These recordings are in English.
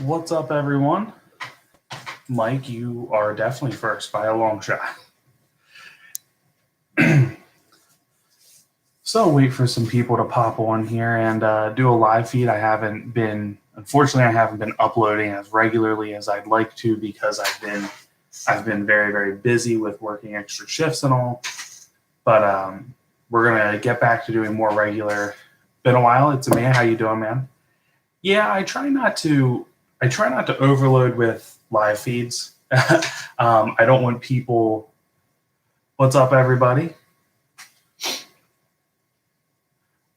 What's up, everyone? Mike, you are definitely first by a long shot. So wait for some people to pop on here and do a live feed. Unfortunately, I haven't been uploading as regularly as I'd like to because I've been very, very busy with working extra shifts and all. But we're gonna get back to doing more regular. Been a while. It's Amanda. How you doing, man? Yeah, I try not to overload with live feeds. I don't want people. What's up, everybody?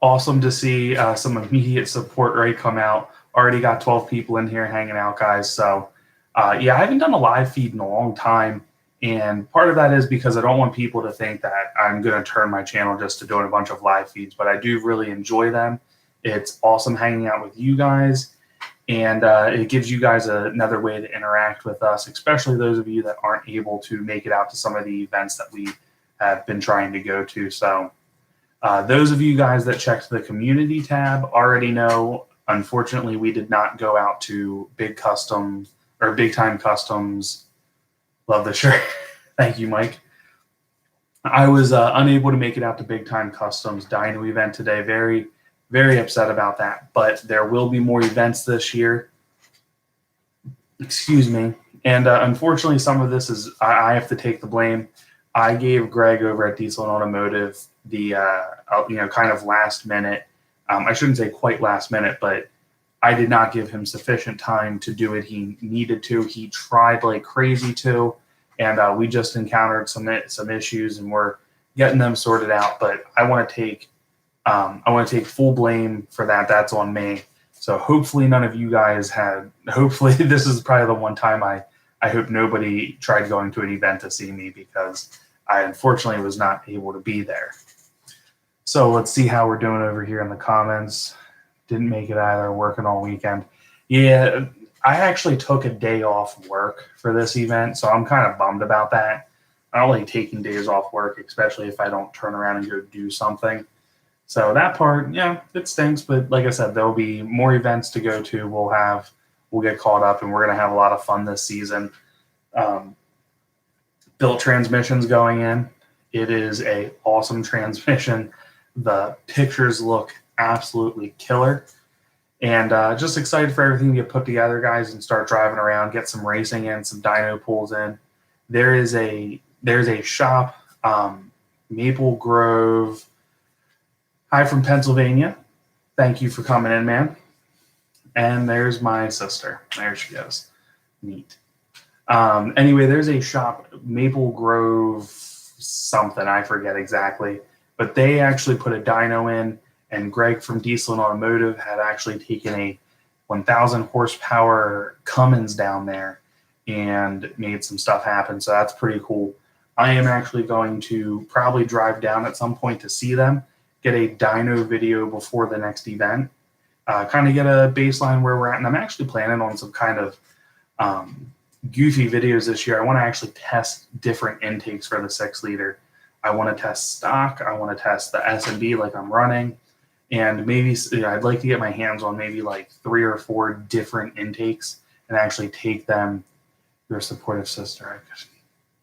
Awesome to see some immediate support rate come out. Already got 12 people in here hanging out, guys. So yeah, I haven't done a live feed in a long time. And part of that is because I don't want people to think that I'm going to turn my channel just to doing a bunch of live feeds, but I do really enjoy them. It's awesome hanging out with you guys. And it gives you guys another way to interact with us, especially those of you that aren't able to make it out to some of the events that we have been trying to go to. So those of you guys that checked the community tab already know, unfortunately, we did not go out to Big Time Customs. Love the shirt. Thank you, Mike. I was unable to make it out to Big Time Customs Dyno event today. Very, very upset about that. But there will be more events this year. Excuse me. And unfortunately, some of this is I have to take the blame. I gave Greg over at Diesel and Automotive the kind of last minute. I shouldn't say quite last minute, but I did not give him sufficient time to do it. He needed to. He tried like crazy to, and we just encountered some issues, and we're getting them sorted out. But I want to take full blame for that. That's on me. So hopefully none of you guys had. Hopefully this is probably the one time I hope nobody tried going to an event to see me because I unfortunately was not able to be there. So let's see how we're doing over here in the comments. Didn't make it either, working all weekend. Yeah, I actually took a day off work for this event, so I'm kind of bummed about that. I don't like taking days off work, especially if I don't turn around and go do something. So that part, yeah, it stinks, but like I said, there'll be more events to go to. We'll get caught up, and we're going to have a lot of fun this season. Built transmissions going in. It is a awesome transmission. The pictures look absolutely killer, and just excited for everything to get put together, guys, and start driving around, get some racing in, some dyno pulls in. There's a shop, Maple Grove. Hi from Pennsylvania. Thank you for coming in, man. And there's my sister. There she goes. Neat. Anyway, there's a shop, Maple Grove something, I forget exactly, but they actually put a dyno in. And Greg from Diesel and Automotive had actually taken a 1,000 horsepower Cummins down there and made some stuff happen. So that's pretty cool. I am actually going to probably drive down at some point to see them, get a dyno video before the next event, kind of get a baseline where we're at. And I'm actually planning on some kind of goofy videos this year. I want to actually test different intakes for the 6-liter. I want to test stock. I want to test the S&B like I'm running. And maybe I'd like to get my hands on maybe like 3 or 4 different intakes and actually take them. Your supportive sister, I could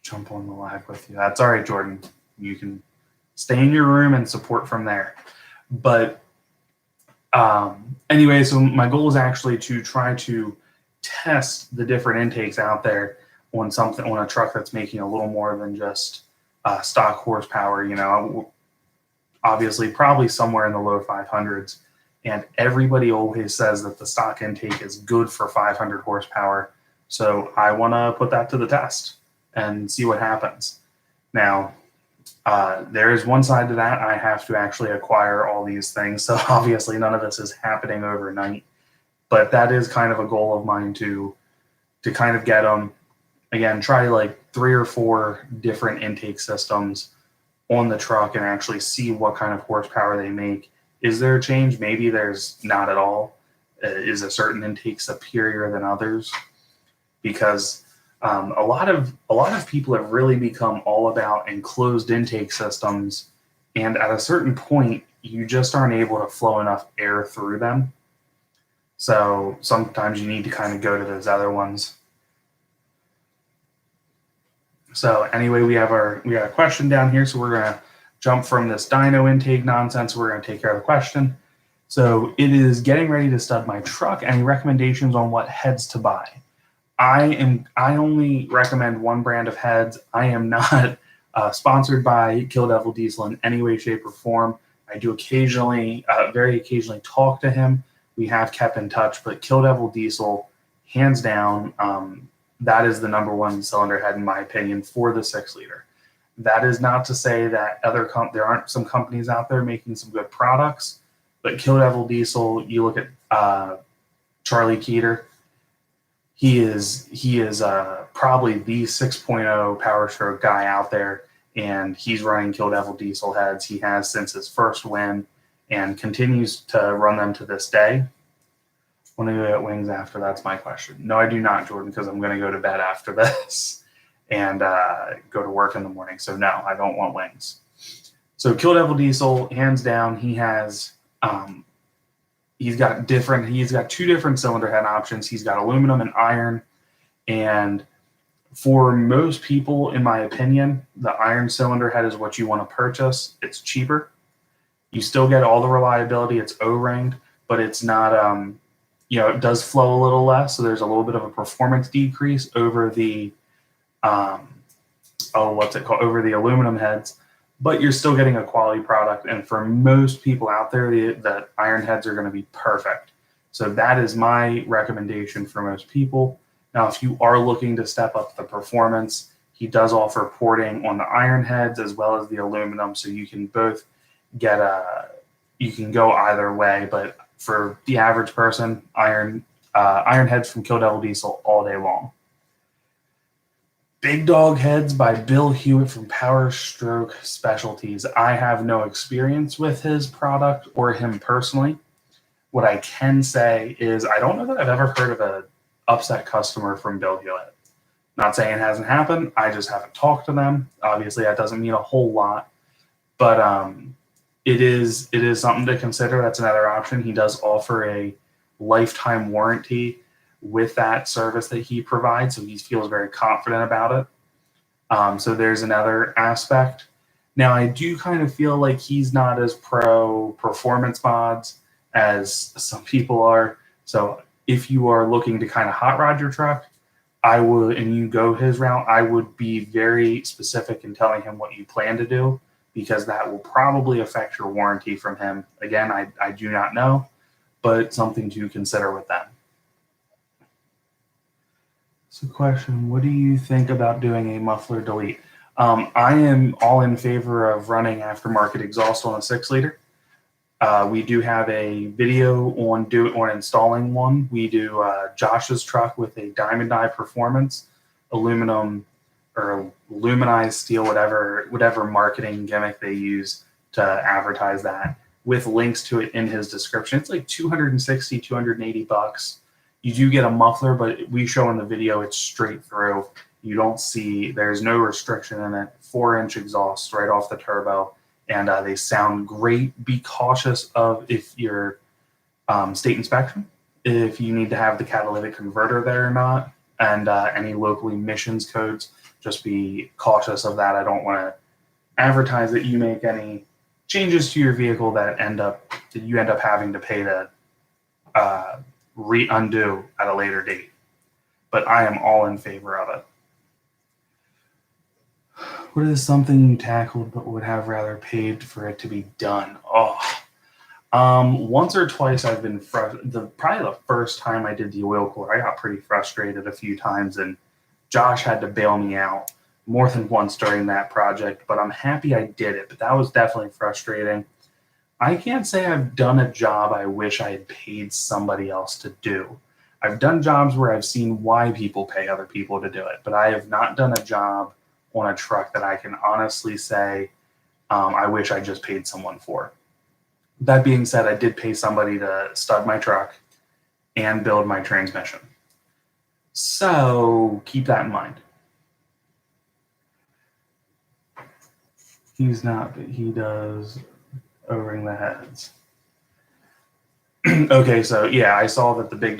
jump on the live with you. That's all right, Jordan. You can stay in your room and support from there. But anyway, so my goal is actually to try to test the different intakes out there on a truck that's making a little more than just stock horsepower. Obviously probably somewhere in the low 500s, and everybody always says that the stock intake is good for 500 horsepower. So I want to put that to the test and see what happens. Now, there is one side to that. I have to actually acquire all these things. So obviously none of this is happening overnight, but that is kind of a goal of mine to kind of get them. Again, try like 3 or 4 different intake systems on the truck and actually see what kind of horsepower they make. Is there a change? Maybe there's not at all. Is a certain intake superior than others? Because a lot of people have really become all about enclosed intake systems, and at a certain point, you just aren't able to flow enough air through them. So sometimes you need to kind of go to those other ones. So anyway, we got a question down here. So we're going to jump from this dyno intake nonsense. We're going to take care of the question. So it is getting ready to stud my truck. Any recommendations on what heads to buy? I only recommend one brand of heads. I am not sponsored by Kill Devil Diesel in any way, shape, or form. I do occasionally, very occasionally, talk to him. We have kept in touch, but Kill Devil Diesel, hands down, that is the number one cylinder head in my opinion for the 6-liter. That is not to say that there aren't some companies out there making some good products, but Kill Devil Diesel, you look at Charlie Keeter. He is probably the 6.0 Powerstroke guy out there, and he's running Kill Devil Diesel heads. He has since his first win and continues to run them to this day. Want to go get wings after? That's my question. No, I do not, Jordan, because I'm going to go to bed after this and go to work in the morning. So no, I don't want wings. So Kill Devil Diesel, hands down, he has he's got two different cylinder head options. He's got aluminum and iron, and for most people, in my opinion, the iron cylinder head is what you want to purchase. It's cheaper. You still get all the reliability. It's O-ringed, but it's not it does flow a little less, so there's a little bit of a performance decrease over the over the aluminum heads, but you're still getting a quality product. And for most people out there, the iron heads are going to be perfect. So that is my recommendation for most people. Now, if you are looking to step up the performance, he does offer porting on the iron heads as well as the aluminum, so you can both get you can go either way. But for the average person, iron heads from Kill Devil Diesel all day long. Big Dog Heads by Bill Hewitt from Powerstroke Specialties. I have no experience with his product or him personally. What I can say is I don't know that I've ever heard of an upset customer from Bill Hewitt. Not saying it hasn't happened. I just haven't talked to them. Obviously, that doesn't mean a whole lot, but it is something to consider. That's another option. He does offer a lifetime warranty with that service that he provides, so he feels very confident about it. So there's another aspect. Now, I do kind of feel like he's not as pro performance mods as some people are. So if you are looking to kind of hot rod your truck, and you go his route, I would be very specific in telling him what you plan to do, because that will probably affect your warranty from him. Again, I do not know, but something to consider with them. So question, what do you think about doing a muffler delete? I am all in favor of running aftermarket exhaust on a 6-liter. We do have a video on installing one. We do Josh's truck with a Diamond Eye Performance, aluminum or aluminized steel, whatever marketing gimmick they use to advertise that, with links to it in his description. It's like $260, $280. You do get a muffler, but we show in the video it's straight through. You don't see, there's no restriction in it. 4-inch exhaust right off the turbo, and they sound great. Be cautious of if your state inspection, if you need to have the catalytic converter there or not, and any local emissions codes. Just be cautious of that. I don't want to advertise that you make any changes to your vehicle that you end up having to pay to undo at a later date. But I am all in favor of it. What is something you tackled but would have rather paid for it to be done? Once or twice I've been probably the first time I did the oil cooler, I got pretty frustrated a few times, and Josh had to bail me out more than once during that project, but I'm happy I did it. But that was definitely frustrating. I can't say I've done a job I wish I had paid somebody else to do. I've done jobs where I've seen why people pay other people to do it, but I have not done a job on a truck that I can honestly say I wish I just paid someone for. That being said, I did pay somebody to stud my truck and build my transmission. So keep that in mind. He's not, but he does O-ring the heads. Okay, so yeah, I saw that the Big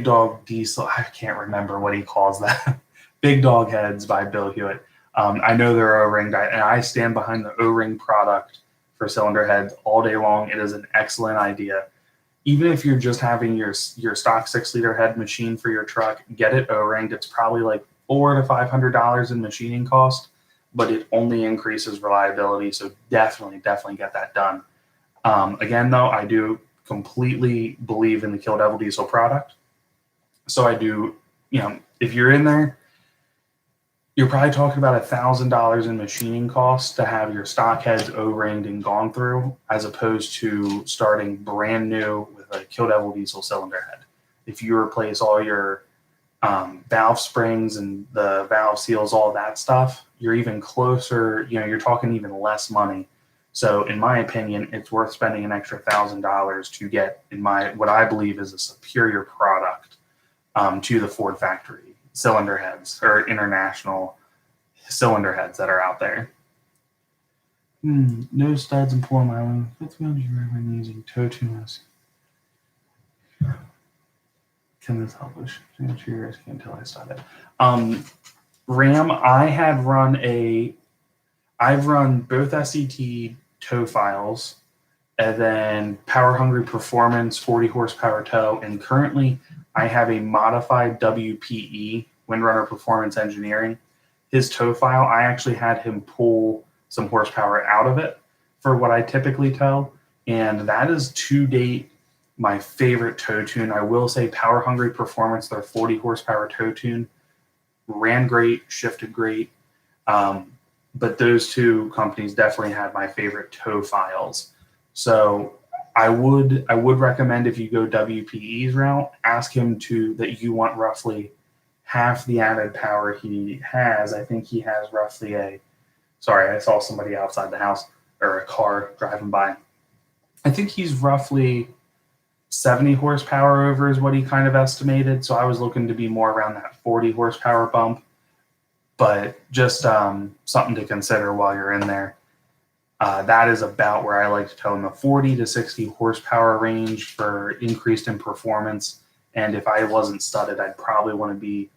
Dog Diesel, I can't remember what he calls that. Big Dog Heads by Bill Hewitt. I know they're O-ring, and I stand behind the O-ring product for cylinder heads all day long. It is an excellent idea. Even if you're just having your stock 6-liter head machine for your truck, get it O-ringed. It's probably like $400 to $500 in machining cost, but it only increases reliability. So definitely get that done. Again, though, I do completely believe in the Kill Devil Diesel product. So I do, if you're in there, you're probably talking about $1,000 in machining costs to have your stock heads O-ringed and gone through, as opposed to starting brand new with a Kill Devil Diesel cylinder head. If you replace all your valve springs and the valve seals, all that stuff, you're even closer, you're talking even less money. So in my opinion, it's worth spending an extra $1,000 to get what I believe is a superior product to the Ford factory cylinder heads or international cylinder heads that are out there. No studs and pull myling. What's going to recommend using toe tuners? Can this help us? Can't until I started. Ram, I've run both SCT tow files and then Power Hungry Performance 40 horsepower tow, and currently I have a modified WPE, Windrunner Performance Engineering. His tow file, I actually had him pull some horsepower out of it for what I typically tow, and that is to date my favorite tow tune. I will say Power Hungry Performance, their 40 horsepower tow tune, ran great, shifted great. But those two companies definitely had my favorite tow files. So I would recommend, if you go WPE's route, ask him that you want roughly half the added power he has. I think he has roughly sorry, I saw somebody outside the house or a car driving by. I think he's roughly 70 horsepower over is what he kind of estimated. So I was looking to be more around that 40 horsepower bump. But just something to consider while you're in there. That is about where I like to tow in the 40 to 60 horsepower range for increased in performance. And if I wasn't studded, I'd probably want to be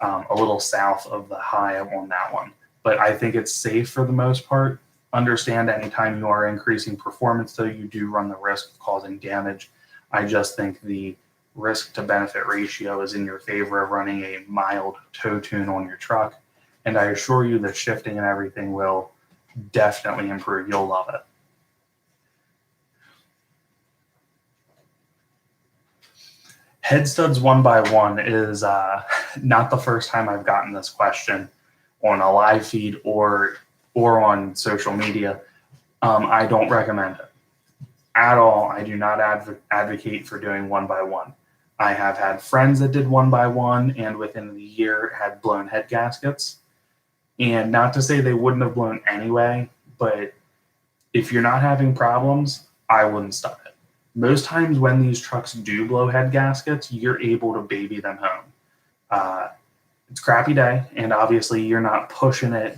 a little south of the high on that one. But I think it's safe for the most part. Understand anytime you are increasing performance, though, you do run the risk of causing damage. I just think the risk to benefit ratio is in your favor of running a mild tow tune on your truck. And I assure you that shifting and everything will definitely improve. You'll love it. Head studs 1x1 is not the first time I've gotten this question on a live feed or on social media. I don't recommend it at all. I do not advocate for doing 1x1. I have had friends that did 1x1 and within the year had blown head gaskets. And not to say they wouldn't have blown anyway, but if you're not having problems, I wouldn't stop it. Most times when these trucks do blow head gaskets, you're able to baby them home. It's a crappy day, and obviously you're not pushing it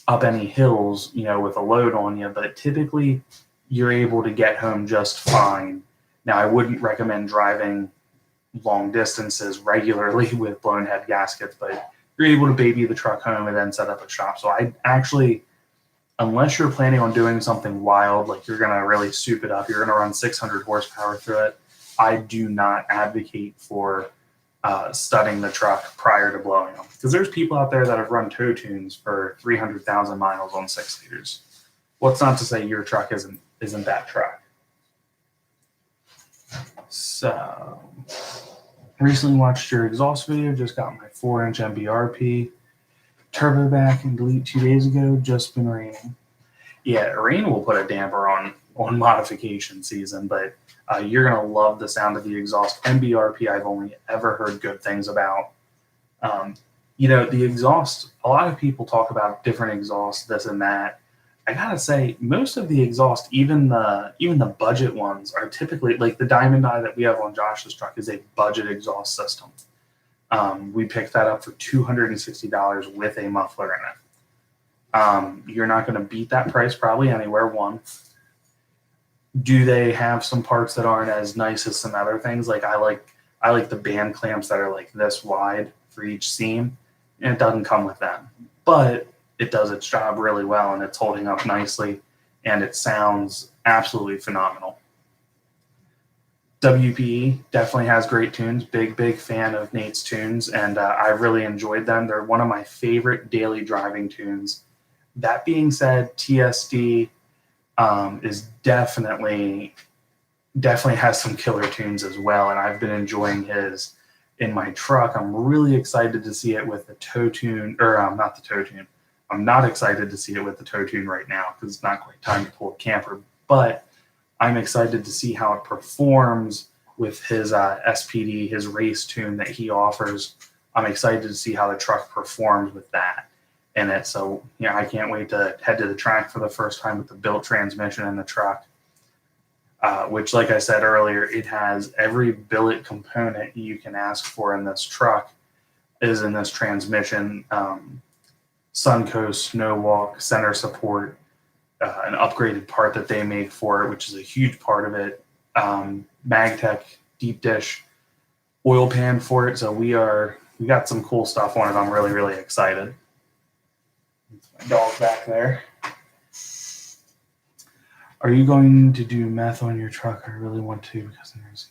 up any hills, with a load on you, but typically you're able to get home just fine. Now, I wouldn't recommend driving long distances regularly with blown head gaskets, but you're able to baby the truck home and then set up a shop. So I actually, unless you're planning on doing something wild, like you're going to really soup it up, you're going to run 600 horsepower through it, I do not advocate for studding the truck prior to blowing them. Because there's people out there that have run tow tunes for 300,000 miles on 6 liters. What's not to say your truck isn't that truck. So, recently watched your exhaust video, just got my 4-inch MBRP. Turbo back and delete 2 days ago, just been raining. Yeah, rain will put a damper on modification season, but you're going to love the sound of the exhaust. MBRP, I've only ever heard good things about. The exhaust, a lot of people talk about different exhausts, this and that. I gotta say, most of the exhaust, even the budget ones, are typically like the Diamond Eye that we have on Josh's truck is a budget exhaust system. We picked that up for $260 with a muffler in it. You're not going to beat that price probably anywhere. One, Do they have some parts that aren't as nice as some other things? Like I like the band clamps that are like this wide for each seam, and it doesn't come with them. But it does its job really well, and it's holding up nicely, and it sounds absolutely phenomenal. WPE definitely has great tunes. Big fan of Nate's tunes, and I really enjoyed them. They're one of my favorite daily driving tunes. That being said, TSD is definitely has some killer tunes as well, and I've been enjoying his in my truck. I'm really excited to see it with the toe tune, or not the toe tune. I'm not excited to see it with the toe tune right now because it's not quite time to pull a camper, but I'm excited to see how it performs with his SPD, his race tune that he offers. I'm excited to see how the truck performs with that in it. So, yeah, I can't wait to head to the track for the first time with the built transmission in the truck, which, like I said earlier, it has every billet component you can ask for in this truck is in this transmission. Suncoast, Snowwalk, center support, an upgraded part that they make for it, which is a huge part of it. Magtech deep dish oil pan for it. So we got some cool stuff on it. I'm really excited. My dog back there. Are you going to do meth on your truck? I really want to because there's.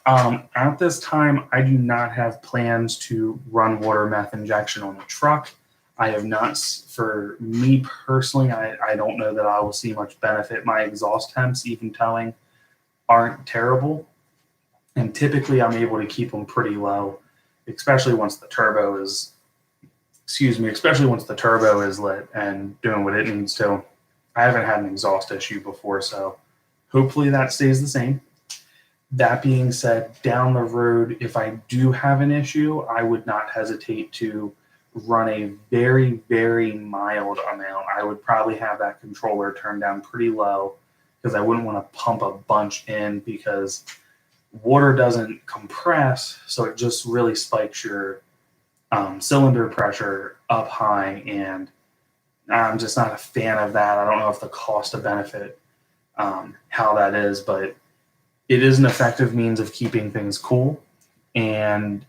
At this time, I do not have plans to run water meth injection on the truck. I have not, for me personally, I don't know that I will see much benefit. My exhaust temps, even towing, aren't terrible. And typically I'm able to keep them pretty low, especially once the turbo is lit and doing what it needs to. I haven't had an exhaust issue before, so hopefully that stays the same. That being said, down the road, if I do have an issue, I would not hesitate to run a very mild amount. I would probably have that controller turned down pretty low because I wouldn't want to pump a bunch in because water doesn't compress, so it just really spikes your cylinder pressure up high, and I'm just not a fan of that. I don't know if the cost to benefit how that is, but it is an effective means of keeping things cool, and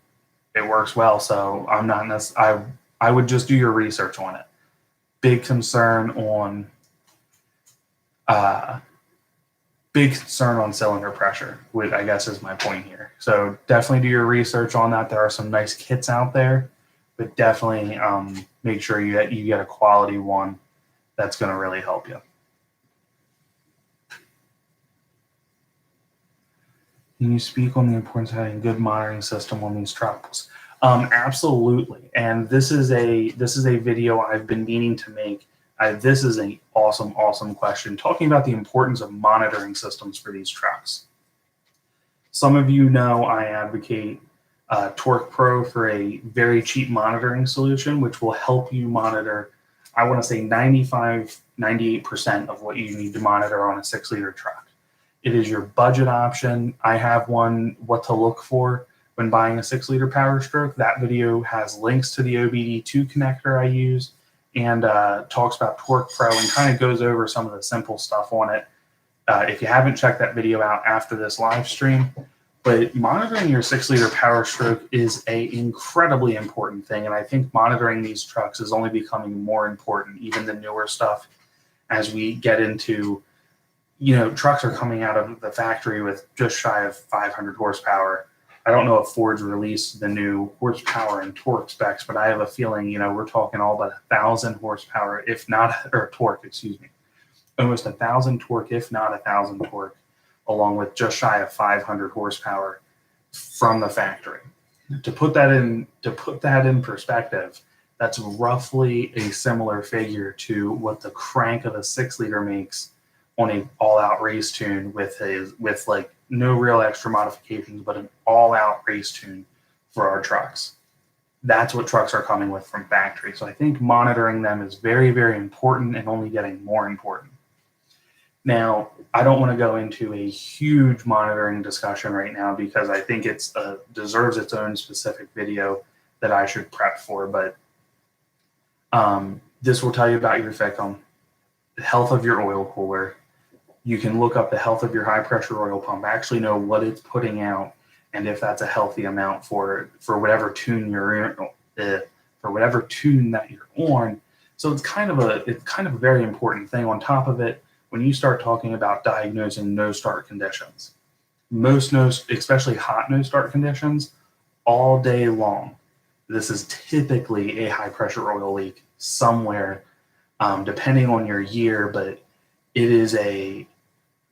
it works well. So I'm not necessarily, I would just do your research on it. Big concern on cylinder pressure, which I guess is my point here. So definitely do your research on that. There are some nice kits out there, but definitely make sure you get a quality one that's going to really help you. Can you speak on the importance of having a good monitoring system on these trucks? Absolutely. And this is a video I've been meaning to make. This is an awesome question, talking about the importance of monitoring systems for these trucks. Some of you know I advocate Torque Pro for a very cheap monitoring solution, which will help you monitor, I want to say 98% of what you need to monitor on a 6-liter truck. It is your budget option. I have one, what to look for when buying a 6-liter Powerstroke. That video has links to the OBD2 connector I use and talks about Torque Pro and kind of goes over some of the simple stuff on it. If you haven't checked that video out after this live stream, but monitoring your 6-liter Powerstroke is an incredibly important thing. And I think monitoring these trucks is only becoming more important, even the newer stuff, as we get into, trucks are coming out of the factory with just shy of 500 horsepower. I don't know if Ford's released the new horsepower and torque specs, but I have a feeling, we're talking all but 1,000 horsepower, if not, or torque, excuse me, almost 1,000 torque, if not 1,000 torque, along with just shy of 500 horsepower from the factory. To put that in perspective, that's roughly a similar figure to what the crank of a 6-liter makes on an all-out race tune with like no real extra modifications, but an all-out race tune for our trucks. That's what trucks are coming with from factory. So I think monitoring them is very important and only getting more important. Now, I don't want to go into a huge monitoring discussion right now because I think it deserves its own specific video that I should prep for, but this will tell you about your FICM, the health of your oil cooler, You can look up the health of your high pressure oil pump, actually know what it's putting out, and if that's a healthy amount for whatever tune you're in, for whatever tune that you're on. So it's kind of a very important thing. On top of it, when you start talking about diagnosing no start conditions, most especially hot no start conditions, all day long, this is typically a high pressure oil leak somewhere, depending on your year. But it is if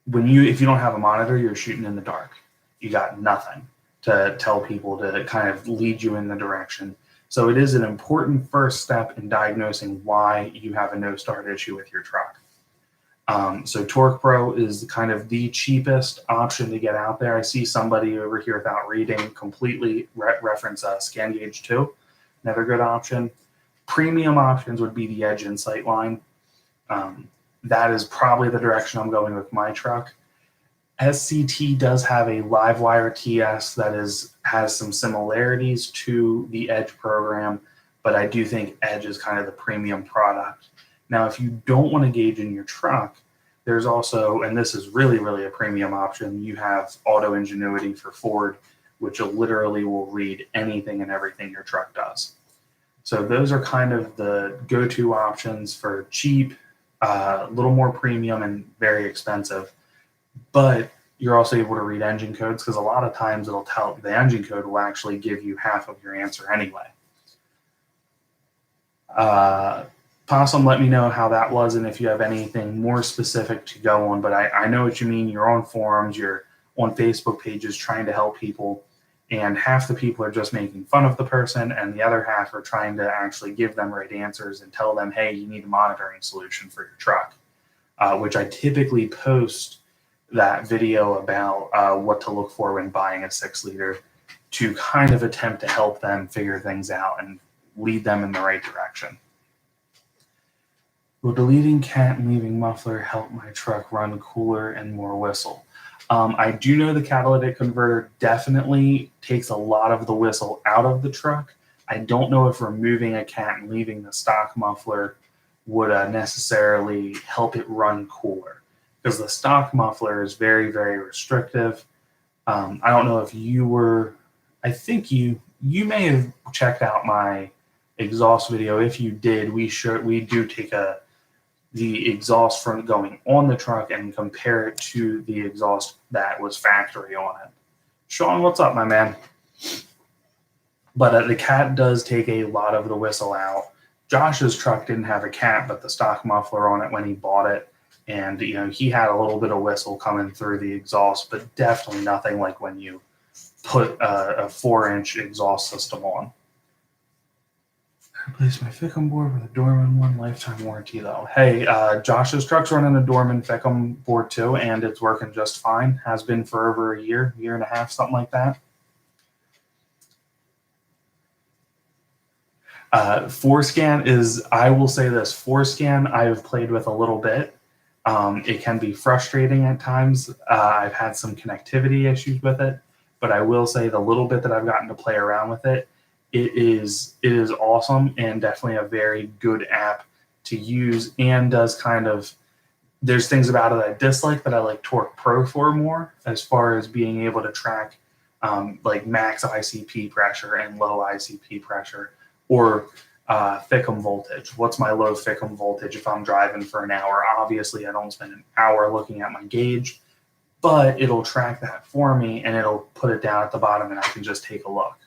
you don't have a monitor, you're shooting in the dark. You got nothing to tell people to kind of lead you in the direction. So it is an important first step in diagnosing why you have a no start issue with your truck. So Torque Pro is kind of the cheapest option to get out there. I see somebody over here without reading completely reference Scan Gauge 2, another good option. Premium options would be the Edge Insight line. That is probably the direction I'm going with my truck. SCT does have a Livewire TS that has some similarities to the Edge program, but I do think Edge is kind of the premium product. Now, if you don't want to gauge in your truck, there's also, and this is really, really a premium option, you have Auto Ingenuity for Ford, which literally will read anything and everything your truck does. So those are kind of the go-to options for cheap, a little more premium and very expensive. But you're also able to read engine codes, because a lot of times it'll tell, the engine code will actually give you half of your answer anyway. Possum, let me know how that was and if you have anything more specific to go on. But I know what you mean. You're on forums, you're on Facebook pages trying to help people, and half the people are just making fun of the person, and the other half are trying to actually give them right answers and tell them, hey, you need a monitoring solution for your truck, which I typically post that video about what to look for when buying a 6-liter to kind of attempt to help them figure things out and lead them in the right direction. Will deleting cat and leaving muffler help my truck run cooler and more whistle? I do know the catalytic converter definitely takes a lot of the whistle out of the truck. I don't know if removing a cat and leaving the stock muffler would necessarily help it run cooler, because the stock muffler is very, very restrictive. I don't know if you were, I think you may have checked out my exhaust video. If you did, we do take the exhaust from going on the truck and compare it to the exhaust that was factory on it. Sean, what's up, my man? But the cat does take a lot of the whistle out. Josh's truck didn't have a cat, but the stock muffler on it when he bought it. And, you know, he had a little bit of whistle coming through the exhaust, but definitely nothing like when you put a 4-inch exhaust system on. Replace my Fickum board with a Dorman one, lifetime warranty though. Hey, Josh's truck's running a Dorman Fickum board too, and it's working just fine. Has been for over a year and a half, something like that. Forescan is, I will say this, Forescan I have played with a little bit. It can be frustrating at times. I've had some connectivity issues with it, but I will say the little bit that I've gotten to play around with it, it is awesome and definitely a very good app to use, and does kind of, there's things about it I dislike that I like Torque Pro for more, as far as being able to track like max ICP pressure and low ICP pressure, or Fickum voltage. What's my low Fickum voltage if I'm driving for an hour? Obviously, I don't spend an hour looking at my gauge, but it'll track that for me and it'll put it down at the bottom and I can just take a look.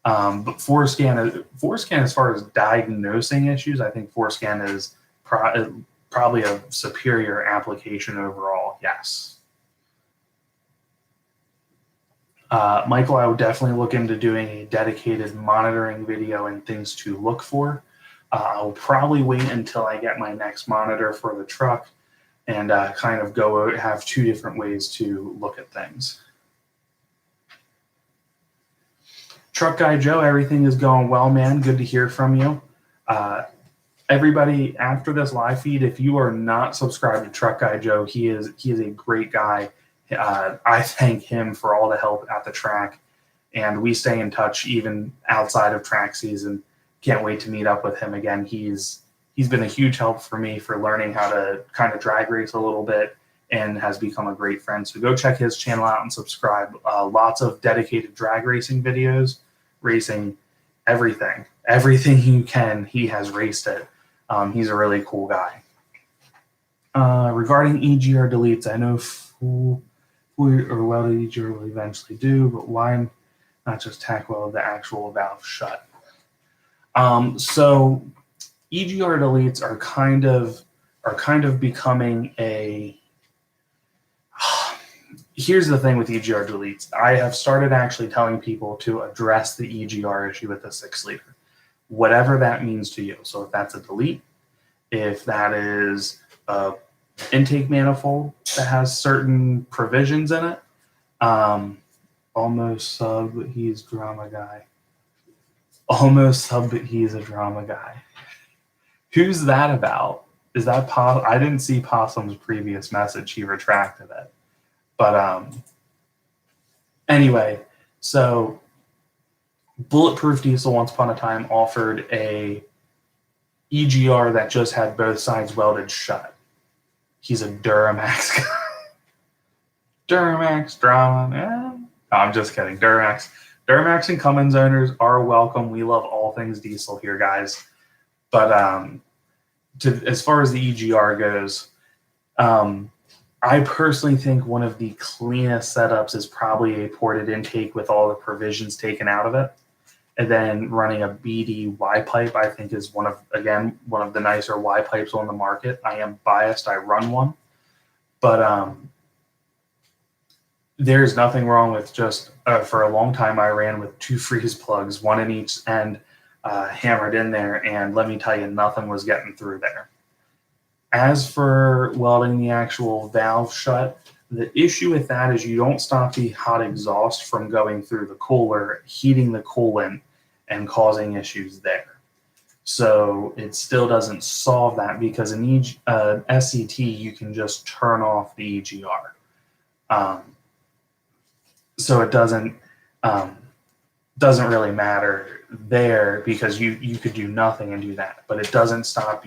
But Forescan, as far as diagnosing issues, I think Forescan is probably a superior application overall. Yes. Michael, I would definitely look into doing a dedicated monitoring video and things to look for. I'll probably wait until I get my next monitor for the truck and kind of have 2 different ways to look at things. Truck Guy Joe, everything is going well, man. Good to hear from you. Everybody, after this live feed, if you are not subscribed to Truck Guy Joe, he is a great guy. I thank him for all the help at the track, and we stay in touch even outside of track season. Can't wait to meet up with him again. He's been a huge help for me for learning how to kind of drag race a little bit and has become a great friend. So go check his channel out and subscribe. Lots of dedicated drag racing videos, racing everything you can. He has raced it. He's a really cool guy. Regarding EGR deletes, I know full or welded EGR will eventually do, but why not just tack weld the actual valve shut? So EGR deletes are kind of becoming a. Here's the thing with EGR deletes. I have started actually telling people to address the EGR issue with the 6-liter, whatever that means to you. So if that's a delete, if that is a intake manifold that has certain provisions in it, almost sub, but he's drama guy. Almost sub, but he's a drama guy. Who's that about? Is that I didn't see Possum's previous message. He retracted it. But anyway, so Bulletproof Diesel once upon a time offered a EGR that just had both sides welded shut. He's a Duramax guy. Duramax drama. No, I'm just kidding. Duramax and Cummins owners are welcome. We love all things diesel here, guys. But as far as the EGR goes, I personally think one of the cleanest setups is probably a ported intake with all the provisions taken out of it. And then running a BD Y pipe, I think, is one of the nicer Y pipes on the market. I am biased. I run one. But there's nothing wrong with just, for a long time, I ran with 2 freeze plugs, one in each end, hammered in there. And let me tell you, nothing was getting through there. As for welding the actual valve shut, the issue with that is you don't stop the hot exhaust from going through the cooler, heating the coolant, and causing issues there. So it still doesn't solve that, because in SCT, you can just turn off the EGR. So it doesn't really matter there, because you could do nothing and do that. But it doesn't stop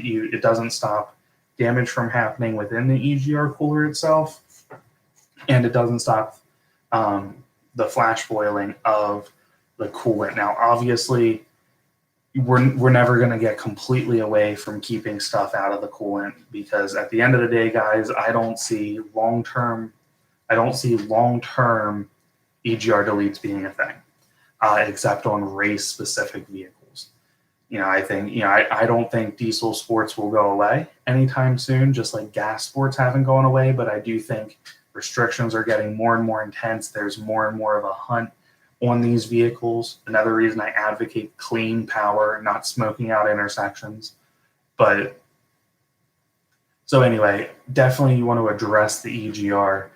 damage from happening within the EGR cooler itself, and it doesn't stop the flash boiling of the coolant. Now, obviously, we're never going to get completely away from keeping stuff out of the coolant, because at the end of the day, guys, I don't see long-term EGR deletes being a thing, except on race-specific vehicles. I don't think diesel sports will go away anytime soon, just like gas sports haven't gone away, but I do think restrictions are getting more and more intense. There's more and more of a hunt on these vehicles. Another reason I advocate clean power, not smoking out intersections. But so anyway, definitely you want to address the EGR,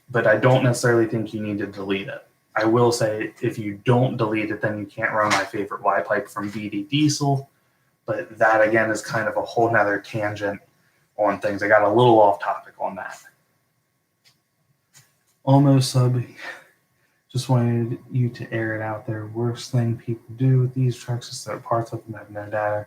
but I don't necessarily think you need to delete it. I will say, if you don't delete it, then you can't run my favorite Y pipe from BD Diesel. But that, again, is kind of a whole nother tangent on things. I got a little off topic on that. Almost sub. Just wanted you to air it out there. Worst thing people do with these trucks is that parts of them have no data.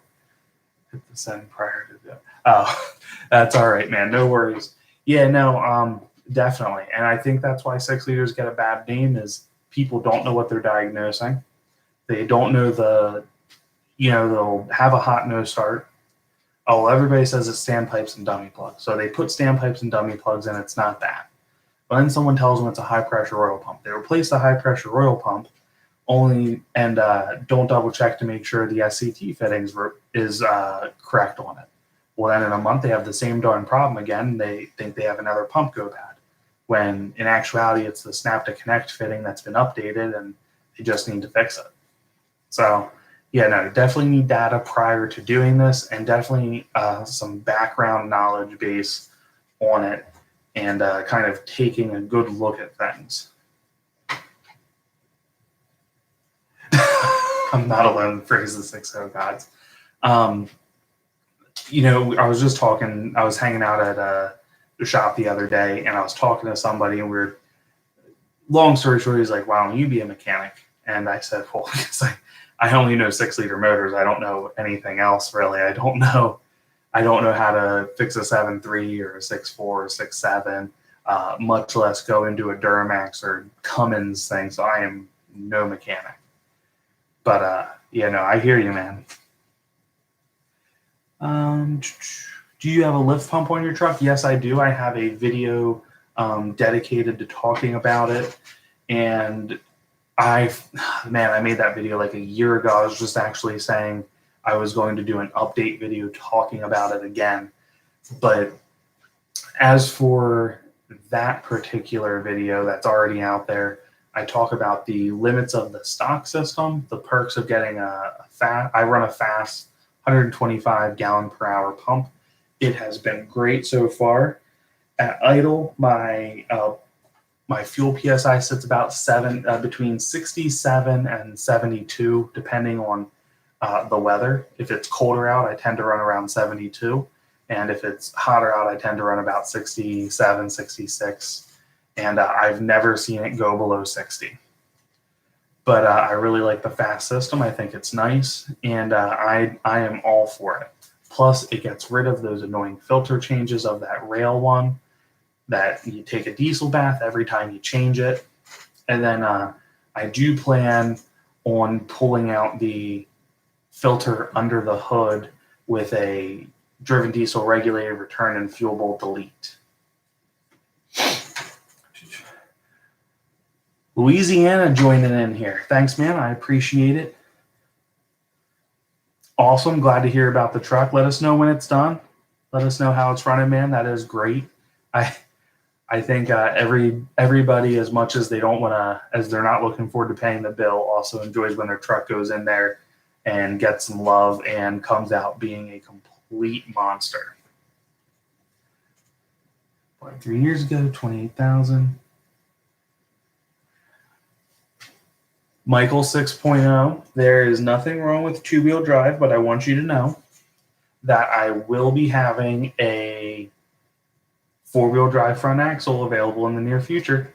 Hit the send prior to the. Oh, that's all right, man. No worries. Yeah, no, definitely. And I think that's why 6-liters get a bad name, is people don't know what they're diagnosing. They don't know they'll have a hot no start. Oh, everybody says it's standpipes and dummy plugs. So they put standpipes and dummy plugs in, it's not that. But then someone tells them it's a high pressure oil pump. They replace the high pressure oil pump and don't double check to make sure the SCT fittings is correct on it. Well, then in a month they have the same darn problem again. They think they have another pump go bad, when in actuality it's the snap to connect fitting that's been updated and they just need to fix it. So yeah, no, definitely need data prior to doing this, and definitely some background knowledge base on it, and kind of taking a good look at things. I'm not alone, praise the 6-0 gods. I was hanging out at the shop the other day, and I was talking to somebody, and long story short, he's like, "Why don't you be a mechanic?" And I said, well, because I only know 6-liter motors. I don't know anything else, really. I don't know I don't know how to fix a 7.3 or a 6.4 or 6.7, much less go into a Duramax or Cummins thing. So I am no mechanic. But yeah, no, I hear you, man. Do you have a lift pump on your truck? Yes, I do. I have a video dedicated to talking about it. And I made that video like a year ago. I was just actually saying I was going to do an update video talking about it again. But as for that particular video that's already out there, I talk about the limits of the stock system, the perks of getting I run a fast 125 gallon per hour pump. It has been great so far. At idle, my fuel PSI sits about between 67 and 72, depending on the weather. If it's colder out, I tend to run around 72. And if it's hotter out, I tend to run about 67, 66. And I've never seen it go below 60. But I really like the fast system. I think it's nice. And I am all for it. Plus, it gets rid of those annoying filter changes of that rail one, that you take a diesel bath every time you change it. And then I do plan on pulling out the filter under the hood with a driven diesel regulated return and fuel bowl delete. Louisiana joining in here. Thanks, man. I appreciate it. Awesome. Glad to hear about the truck. Let us know when it's done. Let us know how it's running, man. That is great. I think everybody, as much as they don't want to, as they're not looking forward to paying the bill, also enjoys when their truck goes in there and gets some love and comes out being a complete monster. 3 years ago, 28,000. Michael 6.0, there is nothing wrong with two-wheel drive, but I want you to know that I will be having a four-wheel drive front axle available in the near future.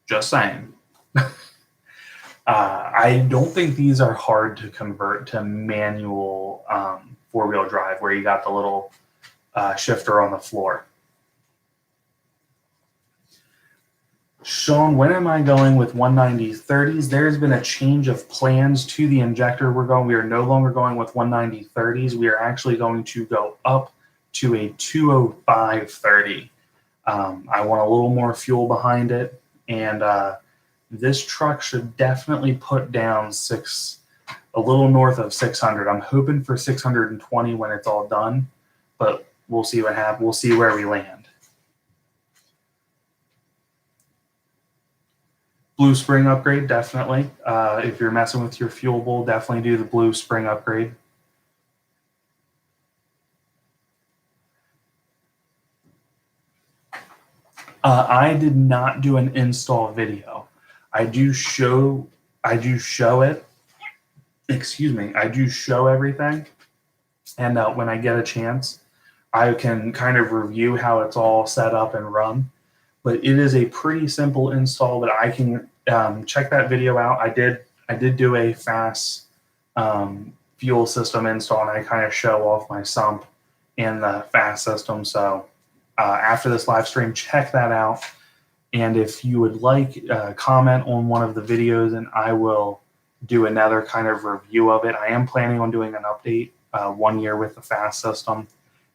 Just saying. I don't think these are hard to convert to manual four-wheel drive where you got the little shifter on the floor. Sean, when am I going with 190/30s? There's been a change of plans to the injector. We are no longer going with 190/30s. We are actually going to go up to a 205/30. I want a little more fuel behind it, and this truck should definitely put down a little north of 600. I'm hoping for 620 when it's all done, but we'll see what happens. We'll see where we land. Blue spring upgrade, definitely. If you're messing with your fuel bowl, definitely do the blue spring upgrade. I did not do an install video. I do show it. Excuse me. I do show everything. And when I get a chance, I can kind of review how it's all set up and run. But it is a pretty simple install that I can check that video out. I did do a fast fuel system install, and I kind of show off my sump and the fast system. So after this live stream, check that out. And if you would like, comment on one of the videos, and I will do another kind of review of it. I am planning on doing an update 1 year with the fast system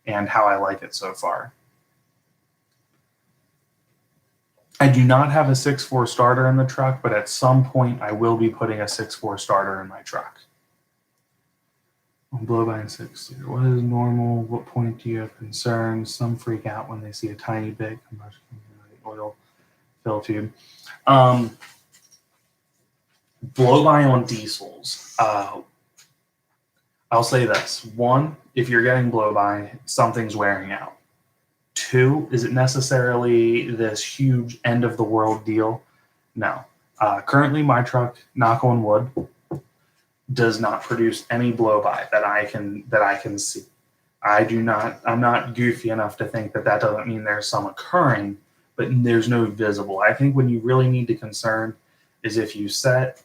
and how I like it so far. I do not have a 6.4 starter in the truck, but at some point I will be putting a 6.4 starter in my truck. On Blowby and 6. What is normal? What point do you have concerns? Some freak out when they see a tiny bit combustion oil fill tube. Blowby on diesels. I'll say this. 1, if you're getting blowby, something's wearing out. 2, is it necessarily this huge end of the world deal? No. Currently, my truck, knock on wood, does not produce any blowby that I can see. I'm not goofy enough to think that doesn't mean there's some occurring, but there's no visible. I think when you really need to concern is if you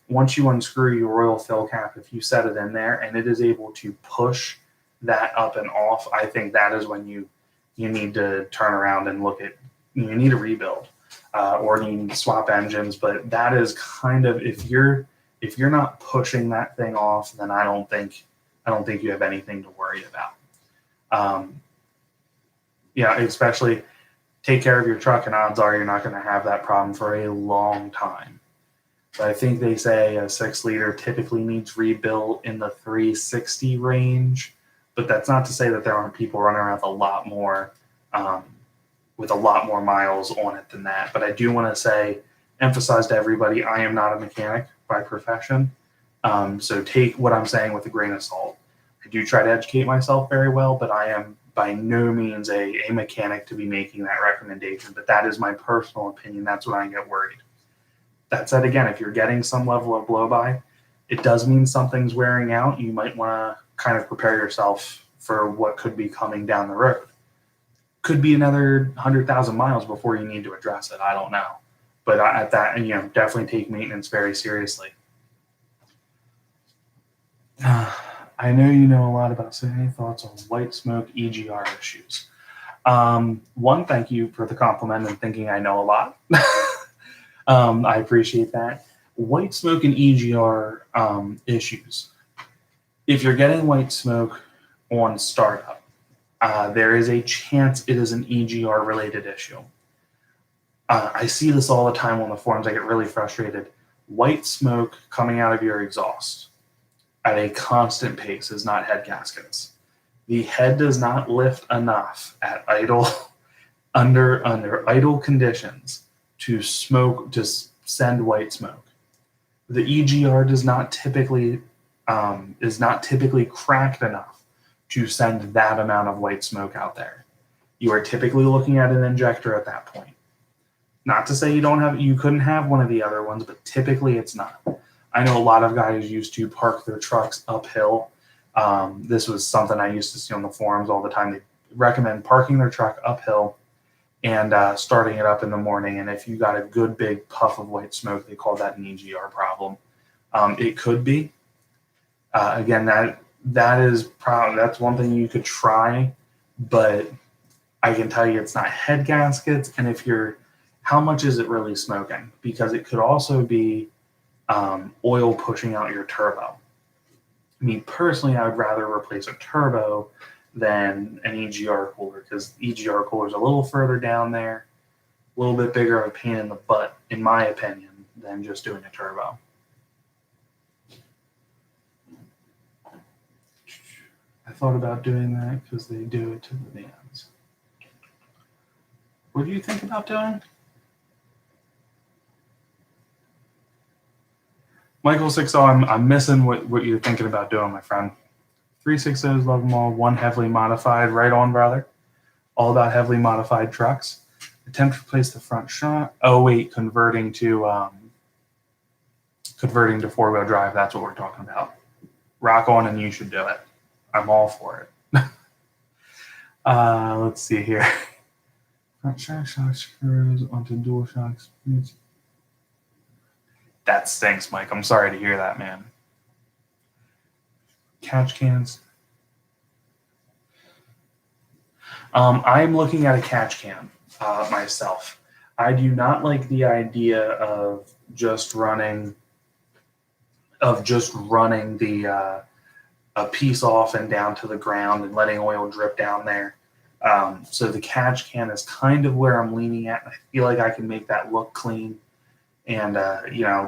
once you unscrew your oil fill cap, if you set it in there and it is able to push that up and off, I think that is when you need to turn around and look at, you need to rebuild, or you need to swap engines. But that is kind of, if you're not pushing that thing off, then I don't think you have anything to worry about. Yeah, especially take care of your truck, and odds are you're not going to have that problem for a long time. But I think they say a 6-liter typically needs rebuilt in the 360 range, but that's not to say that there aren't people running around with a lot more miles on it than that. But I do want to emphasize to everybody, I am not a mechanic by profession, so take what I'm saying with a grain of salt. I do try to educate myself very well, but I am by no means a mechanic to be making that recommendation. But that is my personal opinion. That's when I get worried. That said, again, if you're getting some level of blow-by, it does mean something's wearing out. You might want to kind of prepare yourself for what could be coming down the road. Could be another 100,000 miles before you need to address it. I don't know. But at that, definitely take maintenance very seriously. I know you know a lot about, so any thoughts on white smoke EGR issues? One, thank you for the compliment and thinking I know a lot. I appreciate that. White smoke and EGR issues. If you're getting white smoke on startup, there is a chance it is an EGR related issue. I see this all the time on the forums. I get really frustrated. White smoke coming out of your exhaust at a constant pace is not head gaskets. The head does not lift enough at idle, under idle conditions to send white smoke. The EGR is not typically cracked enough to send that amount of white smoke out there. You are typically looking at an injector at that point. Not to say you couldn't have one of the other ones, but typically it's not. I know a lot of guys used to park their trucks uphill. This was something I used to see on the forums all the time. They recommend parking their truck uphill and starting it up in the morning. And if you got a good big puff of white smoke, they call that an EGR problem. It could be. Again, that's one thing you could try, but I can tell you it's not head gaskets. And how much is it really smoking? Because it could also be oil pushing out your turbo. I mean, personally, I would rather replace a turbo than an EGR cooler, because EGR cooler is a little further down there, a little bit bigger of a pain in the butt, in my opinion, than just doing a turbo. I thought about doing that because they do it to the vans. What do you think about doing? Michael 60, I'm missing what you're thinking about doing, my friend. 360s, love them all. One heavily modified, right on, brother. All about heavily modified trucks. Attempt to replace the front shock. Oh wait, converting to 4-wheel drive. That's what we're talking about. Rock on, and you should do it. I'm all for it. Let's see here. Front shock screws onto dual shocks. That stinks, Mike. I'm sorry to hear that, man. Catch cans. I'm looking at a catch can myself. I do not like the idea of just running the a piece off and down to the ground and letting oil drip down there. So the catch can is kind of where I'm leaning at. I feel like I can make that look clean, and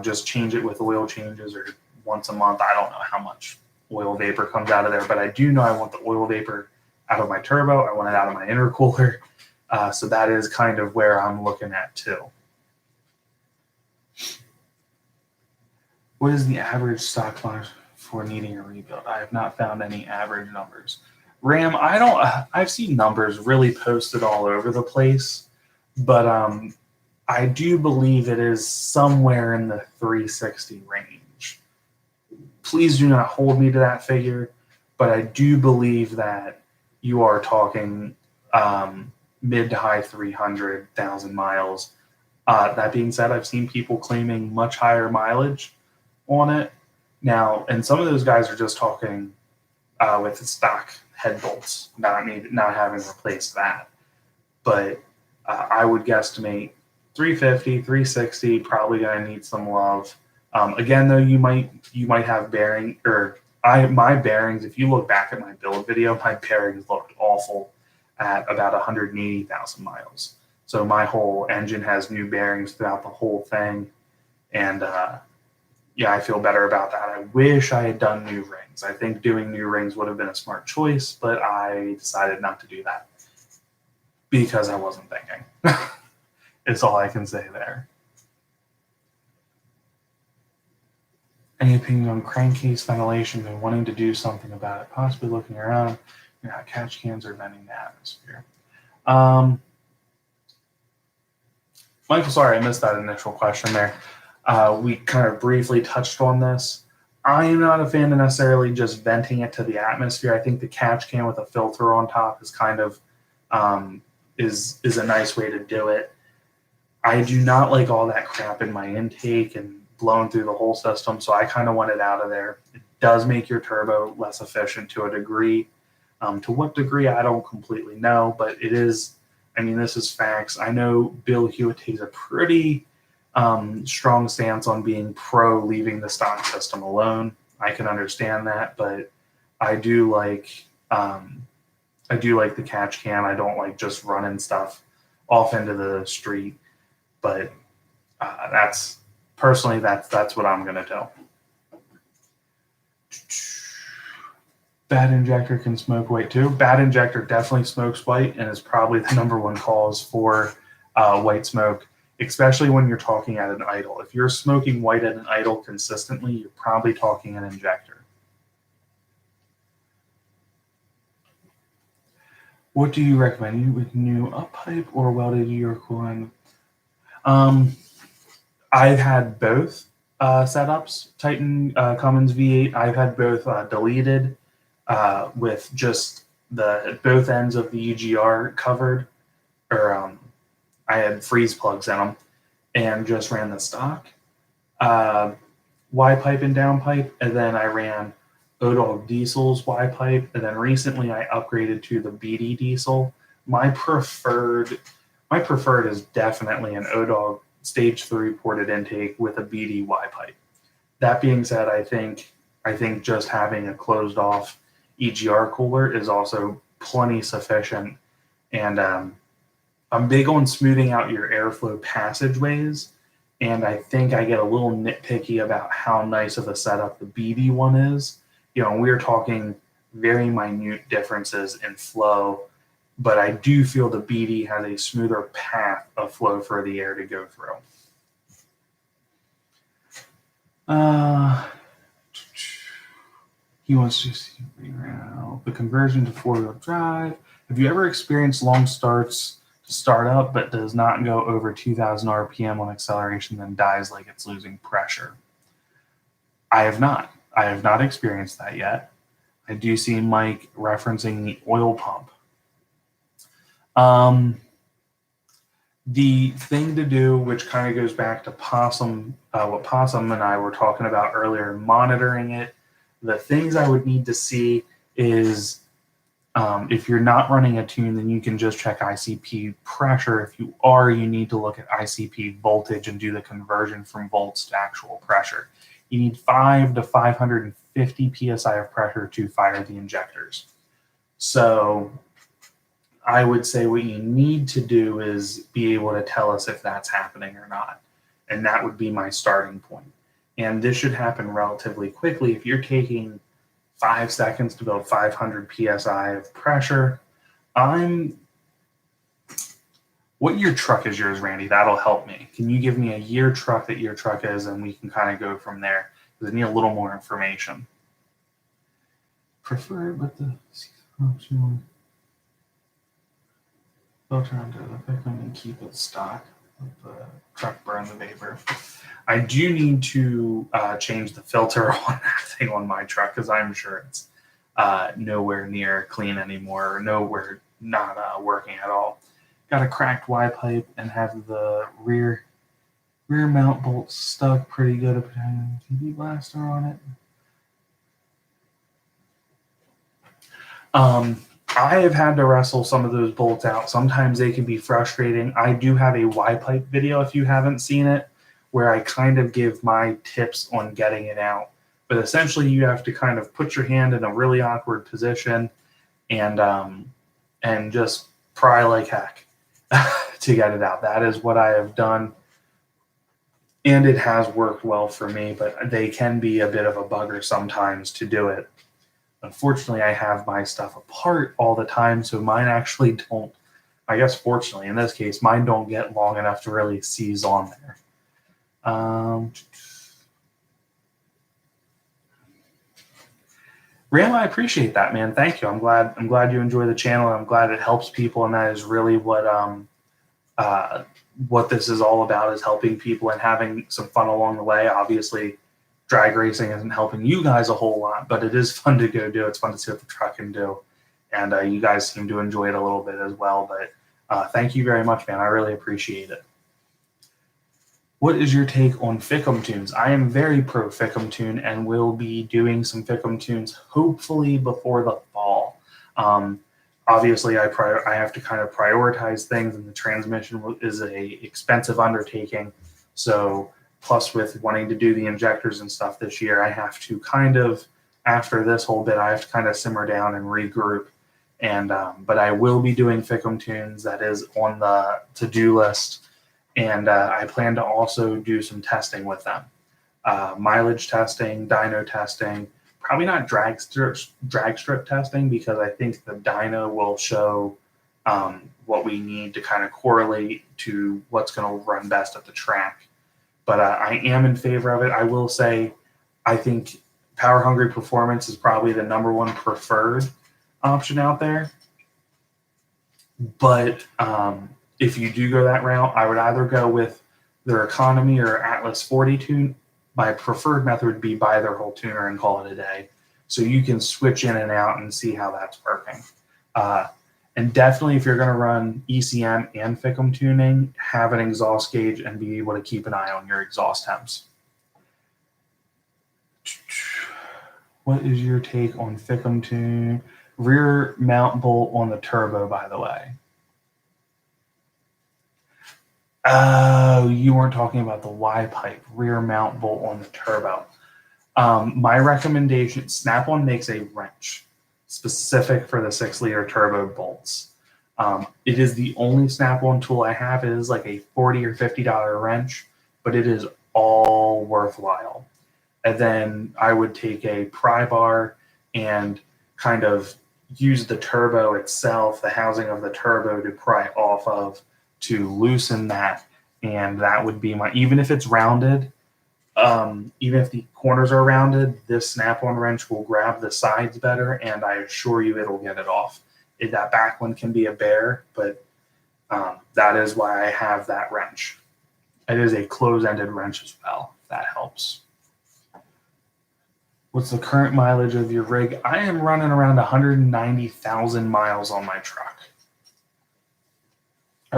just change it with oil changes or once a month. I don't know how much oil vapor comes out of there, but I do know I want the oil vapor out of my turbo. I want it out of my intercooler. So that is kind of where I'm looking at too. What is the average stock loss for needing a rebuild? I have not found any average numbers. Ram, I've seen numbers really posted all over the place, but I do believe it is somewhere in the 360 range. Please do not hold me to that figure, but I do believe that you are talking mid to high 300,000 miles. That being said, I've seen people claiming much higher mileage on it now, and some of those guys are just talking with the stock head bolts, not having replaced that. But I would guesstimate 350, 360, probably going to need some love. Again, though, you might have bearing, or my bearings, if you look back at my build video, my bearings looked awful at about 180,000 miles. So my whole engine has new bearings throughout the whole thing. And yeah, I feel better about that. I wish I had done new rings. I think doing new rings would have been a smart choice, but I decided not to do that because I wasn't thinking. It's all I can say there. Any opinion on crankcase ventilation and wanting to do something about it? Possibly looking around, catch cans are venting the atmosphere. Michael, sorry, I missed that initial question there. We kind of briefly touched on this. I am not a fan of necessarily just venting it to the atmosphere. I think the catch can with a filter on top is kind of is a nice way to do it. I do not like all that crap in my intake and blowing through the whole system, so I kind of want it out of there. It does make your turbo less efficient to a degree. To what degree, I don't completely know, but it is, I mean, this is facts. I know Bill Hewitt takes a pretty strong stance on being pro leaving the stock system alone. I can understand that, but I do like the catch can. I don't like just running stuff off into the street, but that's personally that's what I'm gonna do. Bad injector can smoke white too. Bad injector definitely smokes white and is probably the #1 cause for white smoke, especially when you're talking at an idle. If you're smoking white at an idle consistently, you're probably talking an injector. What do you recommend? With new up pipe or welded EGR coolant? I've had both setups. Titan Cummins V8. I've had both deleted with just both ends of the EGR covered, or I had freeze plugs in them, and just ran the stock Y pipe and down pipe, and then I ran ODOG Diesel's Y pipe, and then recently I upgraded to the BD Diesel. My preferred is definitely an ODOG stage 3 ported intake with a BD Y pipe. That being said, I think just having a closed off EGR cooler is also plenty sufficient, and I'm big on smoothing out your airflow passageways, and I think I get a little nitpicky about how nice of a setup the BD one is. We're talking very minute differences in flow, but I do feel the BD has a smoother path of flow for the air to go through. He wants to see the conversion to 4-wheel drive. Have you ever experienced long starts to start up, but does not go over 2,000 RPM on acceleration, then dies like it's losing pressure? I have not. I have not experienced that yet. I do see Mike referencing the oil pump. The thing to do, which kind of goes back to what Possum and I were talking about earlier, monitoring it. The things I would need to see is if you're not running a tune, then you can just check ICP pressure. If you are, you need to look at ICP voltage and do the conversion from volts to actual pressure. You need 5 to 550 psi of pressure to fire the injectors. So I would say what you need to do is be able to tell us if that's happening or not. And that would be my starting point. And this should happen relatively quickly. If you're taking 5 seconds to build 500 psi of pressure, what year truck is yours, Randy? That'll help me. Can you give me a year truck that your truck is, and we can kind of go from there, because I need a little more information. Prefer, but the optional filter onto the victim and keep it stock. Let the truck burn the vapor. I do need to change the filter on that thing on my truck, because I'm sure it's nowhere near clean anymore, or nowhere not working at all. Got a cracked Y pipe and have the rear mount bolts stuck pretty good. A TV blaster on it. I have had to wrestle some of those bolts out. Sometimes they can be frustrating. I do have a Y-pipe video, if you haven't seen it, where I kind of give my tips on getting it out. But essentially, you have to kind of put your hand in a really awkward position and just pry like heck to get it out. That is what I have done, and it has worked well for me, but they can be a bit of a bugger sometimes to do it. Unfortunately, I have my stuff apart all the time, so mine actually don't, I guess fortunately in this case, mine don't get long enough to really seize on there. Ram, I appreciate that, man. Thank you. I'm glad you enjoy the channel. I'm glad it helps people, and that is really what this is all about, is helping people and having some fun along the way. Obviously, drag racing isn't helping you guys a whole lot, but it is fun to go do. It's fun to see what the truck can do, and you guys seem to enjoy it a little bit as well. But thank you very much, man. I really appreciate it. What is your take on Fickum tunes? I am very pro Fickum tune and will be doing some Fickum tunes hopefully before the fall. Obviously, I have to kind of prioritize things, and the transmission is a expensive undertaking. So plus with wanting to do the injectors and stuff this year, I have to kind of, after this whole bit, I have to kind of simmer down and regroup. And but I will be doing Fickum tunes. That is on the to-do list. And I plan to also do some testing with them. Mileage testing, dyno testing, probably not drag strip testing, because I think the dyno will show what we need to kind of correlate to what's going to run best at the track. But I am in favor of it. I will say, I think Power Hungry Performance is probably the #1 preferred option out there. But if you do go that route, I would either go with their Economy or Atlas 40 tune. My preferred method would be buy their whole tuner and call it a day. So you can switch in and out and see how that's working. And definitely, if you're going to run ECM and Fickum tuning, have an exhaust gauge and be able to keep an eye on your exhaust temps. What is your take on Fickum tune? Rear mount bolt on the turbo, by the way. Oh, you weren't talking about the Y-pipe, rear mount bolt on the turbo. My recommendation, Snap-on makes a wrench specific for the 6-liter turbo bolts. It is the only Snap-on tool I have. It is like a $40 or $50 wrench, but it is all worthwhile. And then I would take a pry bar and kind of use the turbo itself, the housing of the turbo, to pry off of, to loosen that. And that would be my, even if it's rounded, even if the corners are rounded, this Snap-on wrench will grab the sides better, and I assure you it'll get it off. That back one can be a bear, but that is why I have that wrench. It is a close-ended wrench as well, if that helps. What's the current mileage of your rig? I am running around 190,000 miles on my truck.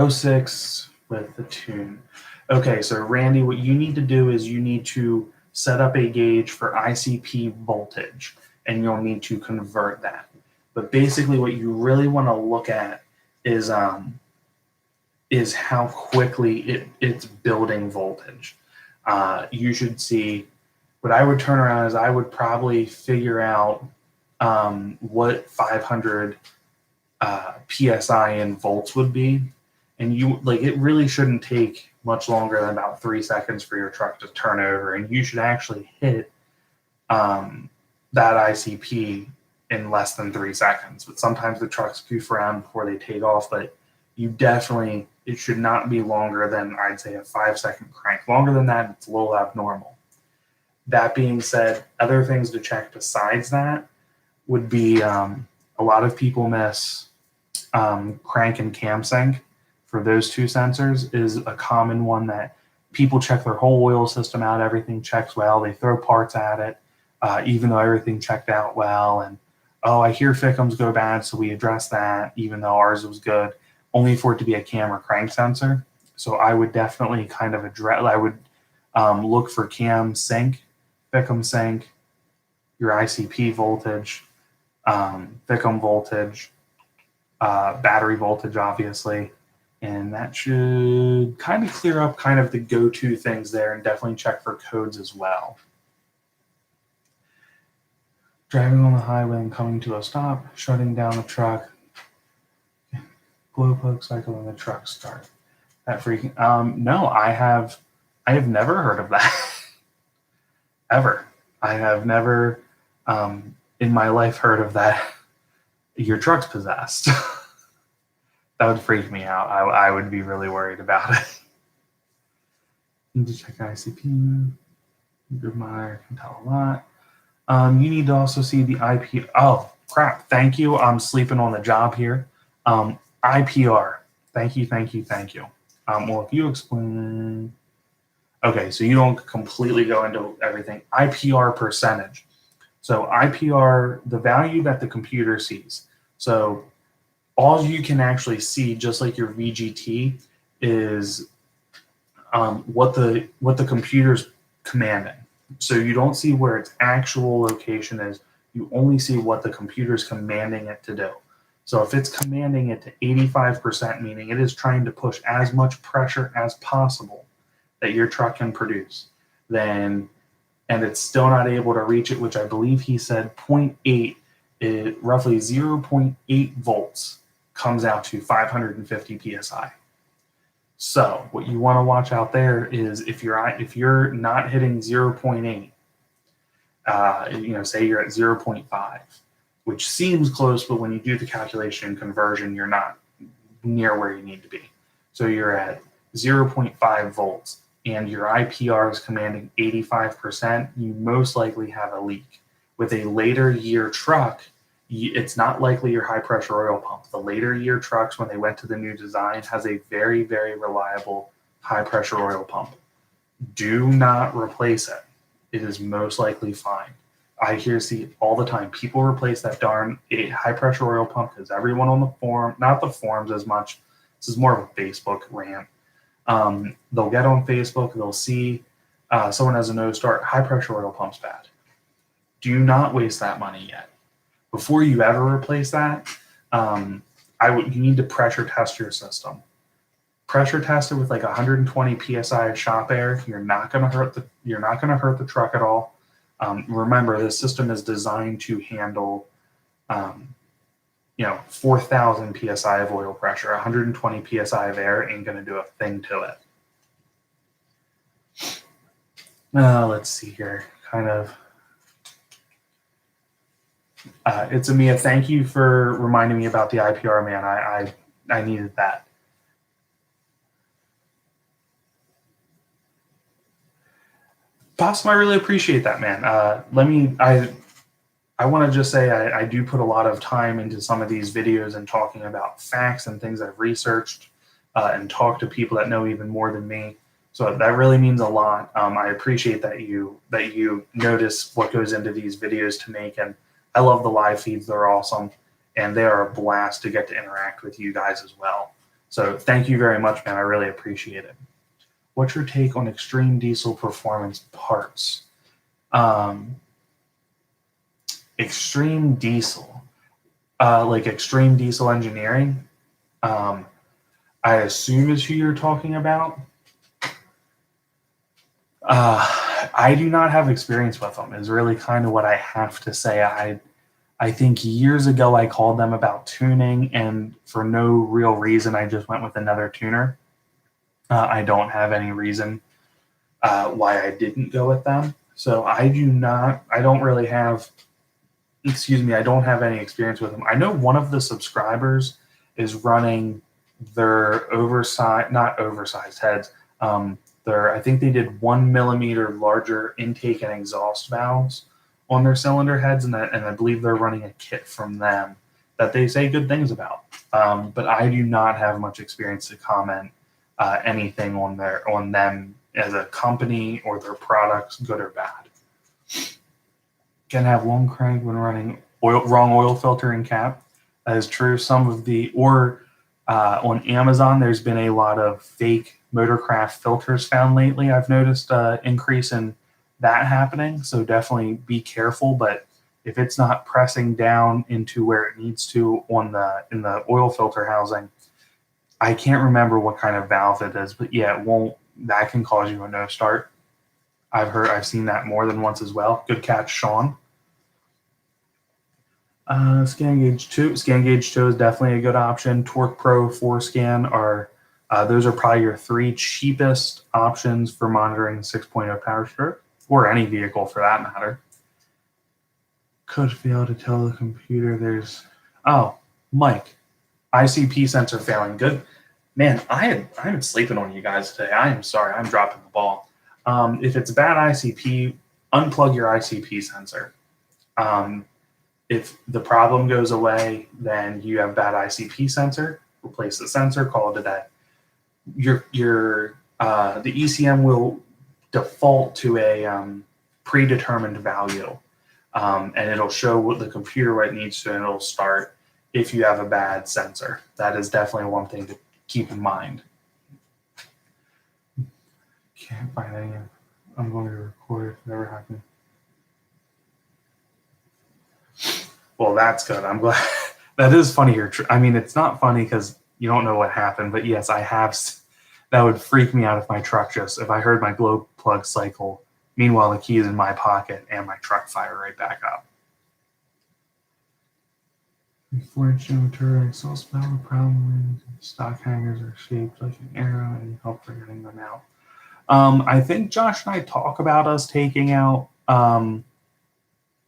06 with the tune. Okay, so Randy, what you need to do is you need to set up a gauge for ICP voltage, and you'll need to convert that. But basically what you really want to look at is how quickly it's building voltage. You should see, what I would turn around is I would probably figure out what 500 PSI in volts would be. And it really shouldn't take much longer than about 3 seconds for your truck to turn over. And you should actually hit that ICP in less than 3 seconds. But sometimes the trucks goof around before they take off. But you definitely, it should not be longer than, I'd say, a 5-second crank. Longer than that, it's a little abnormal. That being said, other things to check besides that would be a lot of people miss crank and cam sync. For those two sensors is a common one that people check their whole oil system out. Everything checks well. They throw parts at it, even though everything checked out well. And, oh, I hear Fickums go bad, so we address that, even though ours was good, only for it to be a cam or crank sensor. So I would definitely kind of address, I would look for cam sync, Fickum sync, your ICP voltage, Vicom voltage, battery voltage, obviously. And that should kind of clear up kind of the go-to things there, and definitely check for codes as well. Driving on the highway and coming to a stop, shutting down the truck, glow plug cycle and the truck start. That freaking no, I have never heard of that. Ever. I have never in my life heard of that. Your truck's possessed. That would freak me out. I would be really worried about it. Need to check ICP. Good monitor can tell a lot. You need to also see the IP. Oh, crap. Thank you. I'm sleeping on the job here. IPR. Thank you. Well, if you explain. Okay, so you don't completely go into everything. IPR percentage. So IPR, the value that the computer sees. So all you can actually see, just like your VGT, is what the computer's commanding. So you don't see where its actual location is. You only see what the computer's commanding it to do. So if it's commanding it to 85%, meaning it is trying to push as much pressure as possible that your truck can produce, and it's still not able to reach it, which I believe he said 0.8, roughly 0.8 volts comes out to 550 psi. So what you want to watch out there is if you're not hitting 0.8, say you're at 0.5, which seems close, but when you do the calculation and conversion, you're not near where you need to be. So you're at 0.5 volts and your IPR is commanding 85%, you most likely have a leak. With a later year truck, it's not likely your high pressure oil pump. The later year trucks, when they went to the new design, has a very, very reliable high pressure oil pump. Do not replace it. It is most likely fine. I see it all the time. People replace that darn high pressure oil pump because everyone on the forum, not the forums as much, this is more of a Facebook rant. They'll get on Facebook, they'll see someone has a no start, high pressure oil pump's bad. Do not waste that money yet. Before you ever replace that, you need to pressure test your system. Pressure test it with like 120 psi of shop air. You're not going to hurt the truck at all. Remember, this system is designed to handle 4,000 psi of oil pressure. 120 psi of air ain't going to do a thing to it. Let's see here. It's Amia. Thank you for reminding me about the IPR, man. I needed that. Possum, I really appreciate that, man. I want to just say I do put a lot of time into some of these videos and talking about facts and things I've researched and talked to people that know even more than me. So that really means a lot. I appreciate that you notice what goes into these videos to make, and I love the live feeds. They're awesome, and they are a blast to get to interact with you guys as well. So thank you very much, man. I really appreciate it. What's your take on extreme diesel performance parts? Extreme diesel, like extreme diesel engineering, I assume is who you're talking about. I do not have experience with them, is really kind of what I have to say. I think years ago I called them about tuning, and for no real reason I just went with another tuner. I don't have any reason why I didn't go with them. So I don't have any experience with them. I know one of the subscribers is running their not oversized heads. I think they did 1 millimeter larger intake and exhaust valves on their cylinder heads, and I believe they're running a kit from them that they say good things about. But I do not have much experience to comment anything on them as a company or their products, good or bad. Can have long crank when running wrong oil filter and cap. That is true. On Amazon, there's been a lot of fake Motorcraft filters found lately. I've noticed an increase in that happening. So definitely be careful. But if it's not pressing down into where it needs to in the oil filter housing, I can't remember what kind of valve it is, but yeah, it won't. That can cause you a no start. I've seen that more than once as well. Good catch, Sean. Scan gauge 2. Scan gauge 2 is definitely a good option. Torque Pro 4Scan are those are probably your 3 cheapest options for monitoring 6.0 Powerstroke, or any vehicle for that matter. Could fail to tell the computer there's Mike, ICP sensor failing. Good. Man, I've been sleeping on you guys today. I am sorry. I'm dropping the ball. If it's a bad ICP, unplug your ICP sensor. If the problem goes away, then you have bad ICP sensor. Replace the sensor. Call it a day. The ECM will default to a predetermined value, and it'll show what the computer what it needs to, and it'll start if you have a bad sensor. That is definitely one thing to keep in mind. Can't find any. I'm going to record if it ever happened. Well, that's good. I'm glad. That is funny here. I mean, it's not funny because you don't know what happened, but yes, I have. That would freak me out if my truck if I heard my glow plug cycle. Meanwhile, the key is in my pocket and my truck fire right back up. Before it's shown turret, I saw spell the problem when stock hangers are shaped like an arrow and help for getting them out. I think Josh and I talk about us taking out.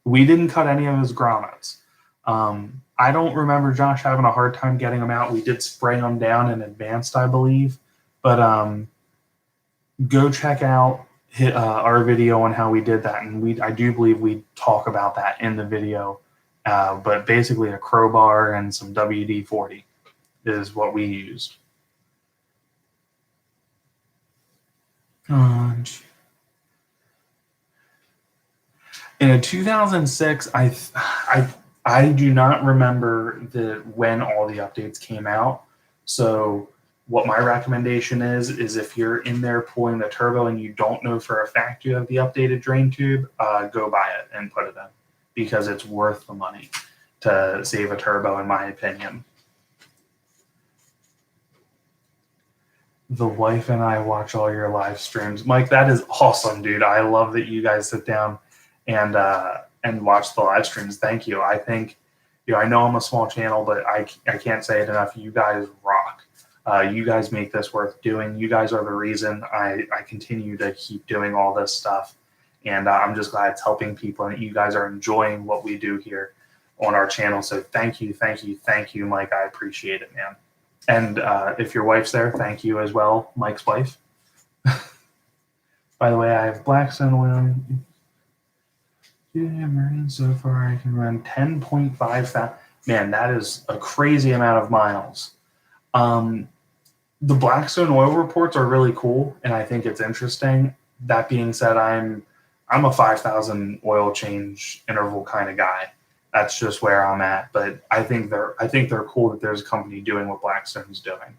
We didn't cut any of his grommets. I don't remember Josh having a hard time getting them out. We did spray them down in advance, I believe. But go check out our video on how we did that, and I do believe we talk about that in the video. But basically, a crowbar and some WD-40 is what we used. In a 2006, I do not remember when all the updates came out. So what my recommendation is if you're in there pulling the turbo and you don't know for a fact you have the updated drain tube, go buy it and put it in, because it's worth the money to save a turbo, in my opinion. The wife and I watch all your live streams. Mike, that is awesome, dude. I love that you guys sit down and watch the live streams. Thank you. I think, I know I'm a small channel, but I can't say it enough. You guys rock. You guys make this worth doing. You guys are the reason I continue to keep doing all this stuff. And I'm just glad it's helping people, and you guys are enjoying what we do here on our channel. So thank you, Mike. I appreciate it, man. And if your wife's there, thank you as well, Mike's wife. By the way, I have Blackstone oil. Yeah, so far I can run 10.5. Man, that is a crazy amount of miles. The Blackstone oil reports are really cool, and I think it's interesting. That being said, I'm a 5,000 oil change interval kind of guy. That's just where I'm at. But I think they're cool that there's a company doing what Blackstone's doing.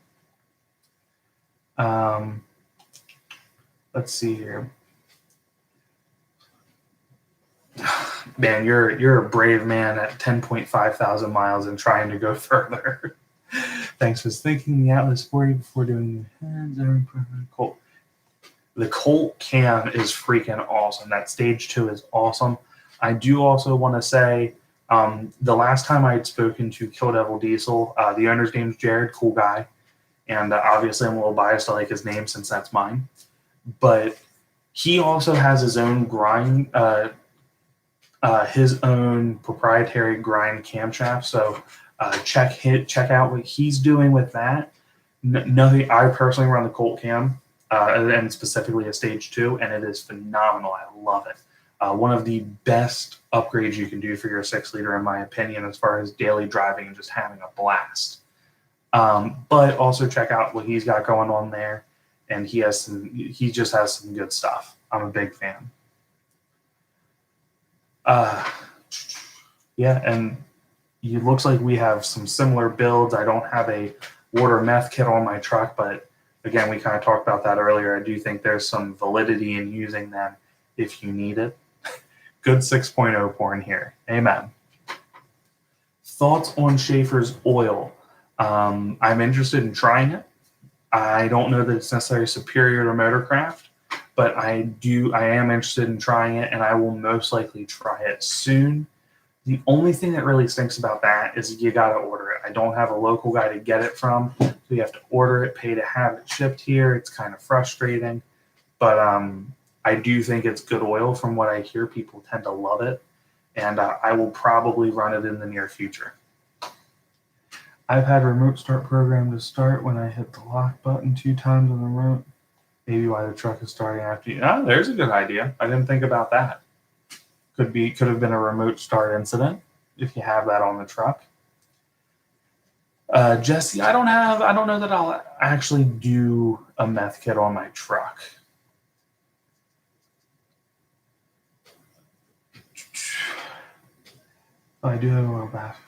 Let's see here. Man, you're a brave man at 10.5 thousand miles and trying to go further. Thanks for thinking the Atlas 40 before doing the heads. Colt. The Colt cam is freaking awesome. That stage 2 is awesome. I do also want to say, the last time I had spoken to Kill Devil Diesel, the owner's name's Jared, cool guy. And obviously I'm a little biased to like his name since that's mine. But he also has his own grind, his own proprietary grind camshaft. So check out what he's doing with that. Nothing. I personally run the Colt cam, and specifically a stage 2, and it is phenomenal. I love it. One of the best upgrades you can do for your 6-liter, in my opinion, as far as daily driving and just having a blast. But also check out what he's got going on there, and he just has some good stuff. I'm a big fan. Yeah, and it looks like we have some similar builds. I don't have a water meth kit on my truck, but again, we kind of talked about that earlier. I do think there's some validity in using them if you need it. Good 6.0 porn here. Amen. Thoughts on Schaefer's oil? I'm interested in trying it. I don't know that it's necessarily superior to Motorcraft, but I am interested in trying it, and I will most likely try it soon. The only thing that really stinks about that is you got to order it. I don't have a local guy to get it from, so you have to order it, pay to have it shipped here. It's kind of frustrating, but I do think it's good oil. From what I hear, people tend to love it, and I will probably run it in the near future. I've had remote start program to start when I hit the lock button 2 times on the remote. Maybe why the truck is starting after you. Oh, there's a good idea. I didn't think about that. Could have been a remote start incident if you have that on the truck. Jesse, I don't know that I'll actually do a meth kit on my truck. I do have a bath.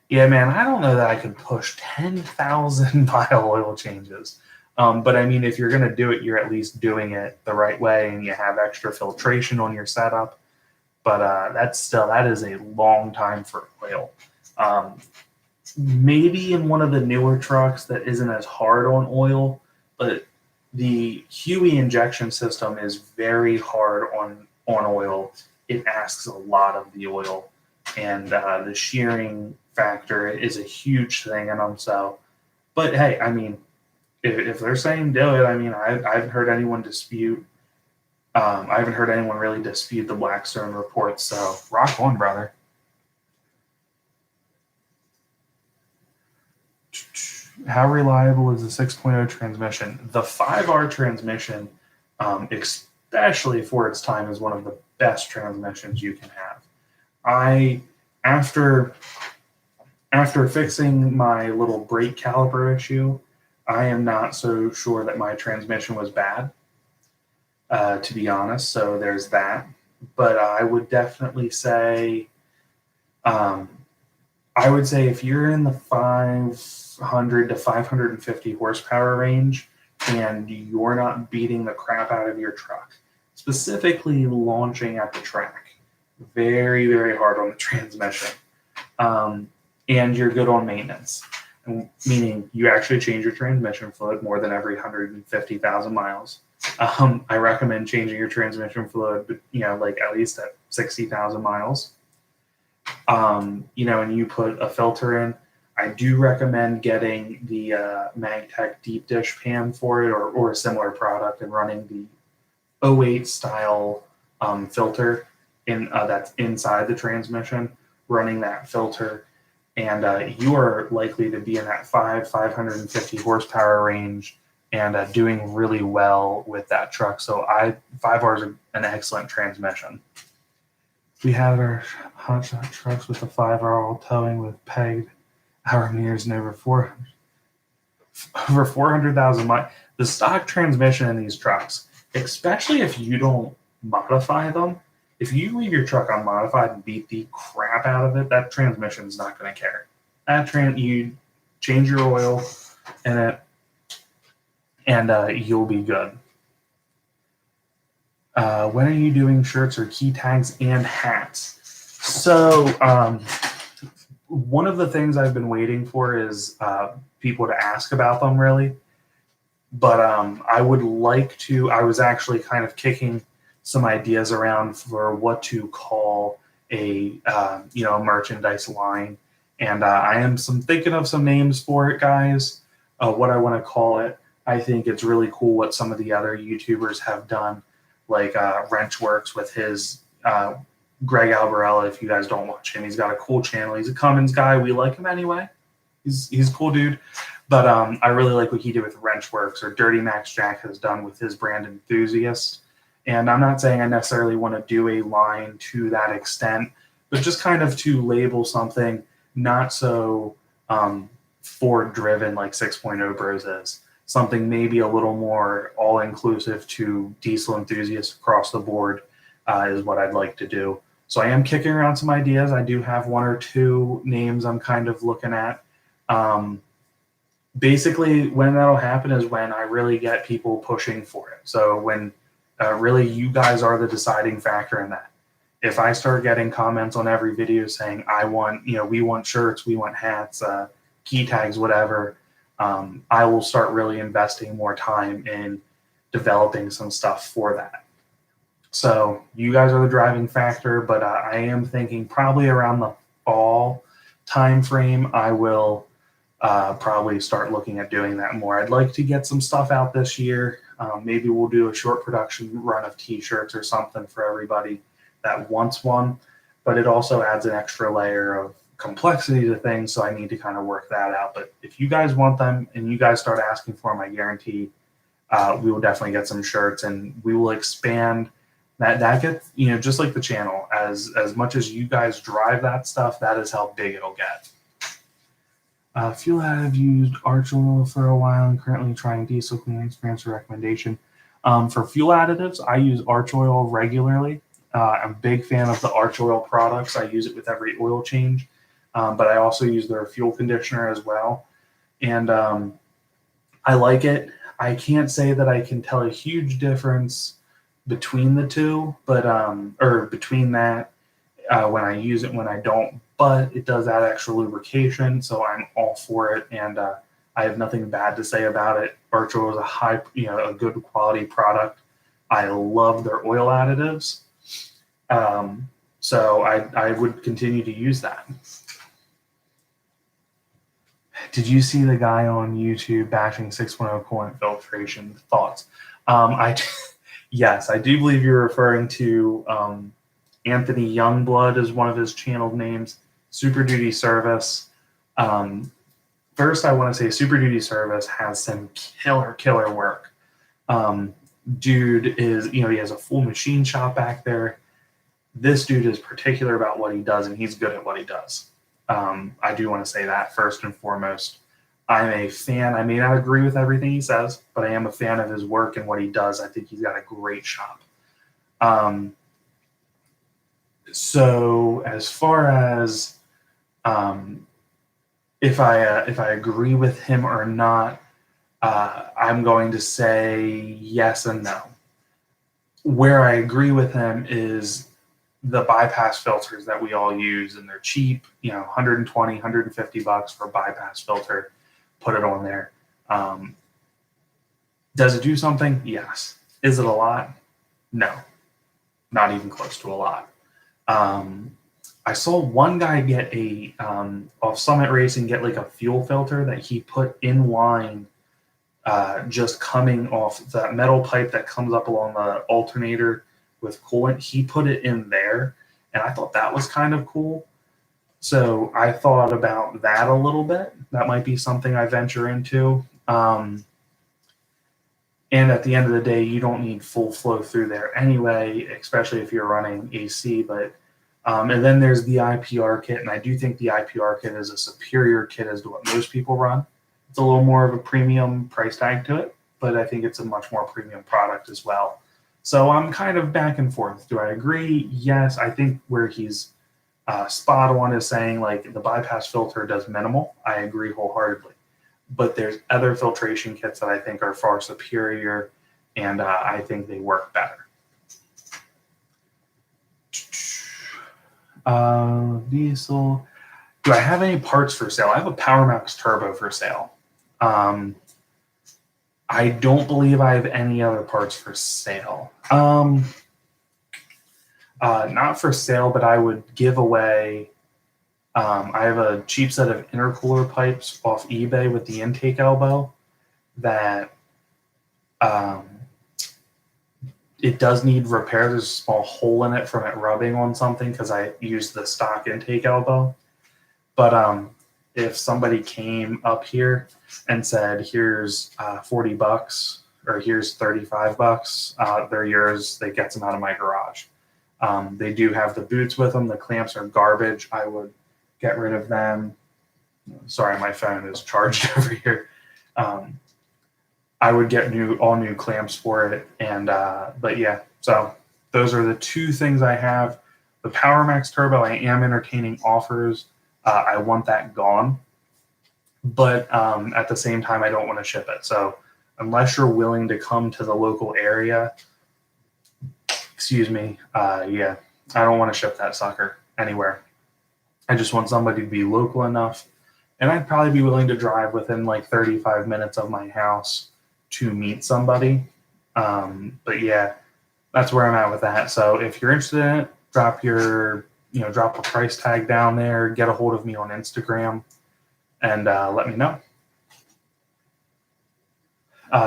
Yeah, man, I don't know that I could push 10,000 mile oil changes. But I mean, if you're going to do it, you're at least doing it the right way, and you have extra filtration on your setup. But that is a long time for oil. Maybe in one of the newer trucks that isn't as hard on oil, but the Huey injection system is very hard on oil. It asks a lot of the oil, and the shearing factor is a huge thing in them. So, but hey, I mean, if they're saying do it, I mean, I haven't heard anyone dispute. I haven't heard anyone really dispute the Blackstone report. So rock on, brother. How reliable is the 6.0 transmission? The 5R transmission, especially for its time, is one of the best transmissions you can have. After fixing my little brake caliper issue, I am not so sure that my transmission was bad, to be honest. So there's that. But I would definitely say, if you're in the 500 to 550 horsepower range and you're not beating the crap out of your truck, specifically launching at the track, very, very hard on the transmission, and you're good on maintenance, meaning you actually change your transmission fluid more than every 150,000 miles. I recommend changing your transmission fluid, like at least at 60,000 miles. And you put a filter in. I do recommend getting the Magtech deep dish pan for it, or a similar product, and running the 08 style filter that's inside the transmission, running that filter, and you are likely to be in that 550 horsepower range and doing really well with that truck. So 5R is an excellent transmission. We had our hotshot trucks with the 5R all towing with pegged hour meters and over 400,000 miles. The stock transmission in these trucks, especially if you don't modify them, if you leave your truck unmodified and beat the crap out of it, that transmission is not going to care. You change your oil in it, and you'll be good. When are you doing shirts or key tags and hats? So one of the things I've been waiting for is people to ask about them, really. But I would like to. I was actually kind of kicking some ideas around for what to call a merchandise line, and I am thinking of some names for it, guys. What I want to call it. I think it's really cool what some of the other YouTubers have done, like Wrenchworks with his Greg Alvarella. If you guys don't watch him, he's got a cool channel. He's a Cummins guy. We like him anyway. He's a cool dude. But I really like what he did with Wrenchworks, or Dirty Max Jack has done with his brand Enthusiast. And I'm not saying I necessarily want to do a line to that extent, but just kind of to label something not so Ford-driven like 6.0 Bros is. Something maybe a little more all-inclusive to diesel enthusiasts across the board is what I'd like to do. So I am kicking around some ideas. I do have 1 or 2 names I'm kind of looking at. Basically, when that'll happen is when I really get people pushing for it. So when really, you guys are the deciding factor in that. If I start getting comments on every video saying, I want, we want shirts, we want hats, key tags, whatever, I will start really investing more time in developing some stuff for that. So you guys are the driving factor, but I am thinking probably around the fall time frame, I will probably start looking at doing that more. I'd like to get some stuff out this year. Maybe we'll do a short production run of t-shirts or something for everybody that wants one, but it also adds an extra layer of complexity to things, so I need to kind of work that out. But if you guys want them and you guys start asking for them, I guarantee we will definitely get some shirts, and we will expand that gets, just like the channel, as much as you guys drive that stuff, that is how big it'll get. Fuel additive, used arch oil for a while and currently trying diesel cleaning. Experience or recommendation. For fuel additives, I use arch oil regularly. I'm a big fan of the arch oil products. I use it with every oil change, but I also use their fuel conditioner as well. And I like it. I can't say that I can tell a huge difference between the two, but or between that when I use it, when I don't, but it does add extra lubrication, so I'm all for it, and I have nothing bad to say about it. Arch oil is a good quality product. I love their oil additives. So I would continue to use that. Did you see the guy on YouTube bashing 610 coolant filtration? Thoughts? Yes, I do believe you're referring to Anthony Youngblood is one of his channel names. Super Duty Service. First, I want to say Super Duty Service has some killer work. Dude is, he has a full machine shop back there. This dude is particular about what he does, and he's good at what he does. I do want to say that first and foremost. I'm a fan. I may not agree with everything he says, but I am a fan of his work and what he does. I think he's got a great shop. So as far as if I agree with him or not, I'm going to say yes and no. Where I agree with him is the bypass filters that we all use, and they're cheap, 120, 150 bucks for a bypass filter. Put it on there. Does it do something? Yes. Is it a lot? No, not even close to a lot. I saw one guy get off Summit Racing, get like a fuel filter that he put in line, just coming off that metal pipe that comes up along the alternator with coolant. He put it in there, and I thought that was kind of cool. So I thought about that a little bit. That might be something I venture into. And at the end of the day, you don't need full flow through there anyway, especially if you're running AC. But and then there's the IPR kit, and I do think the IPR kit is a superior kit as to what most people run. It's a little more of a premium price tag to it, but I think it's a much more premium product as well. So I'm kind of back and forth. Do I agree? Yes. I think where he's spot on is saying like the bypass filter does minimal. I agree wholeheartedly. But there's other filtration kits that I think are far superior, and I think they work better. Diesel. Do I have any parts for sale? I have a PowerMax Turbo for sale. I don't believe I have any other parts for sale. Not for sale, but I would give away. I have a cheap set of intercooler pipes off eBay with the intake elbow that it does need repair. There's a small hole in it from it rubbing on something because I used the stock intake elbow. But if somebody came up here and said, here's 40 bucks or here's 35 bucks, they're yours. They get them out of my garage. They do have the boots with them. The clamps are garbage. I would get rid of them. Sorry, my phone is charged over here. I would get all new clamps for it. And but yeah, so those are the two things I have. The PowerMax Turbo, I am entertaining offers. I want that gone. But at the same time, I don't want to ship it. So unless you're willing to come to the local area, excuse me, yeah, I don't want to ship that sucker anywhere. I just want somebody to be local enough, and I'd probably be willing to drive within like 35 minutes of my house to meet somebody. But yeah, that's where I'm at with that. So if you're interested in it, drop a price tag down there, get a hold of me on Instagram, and let me know.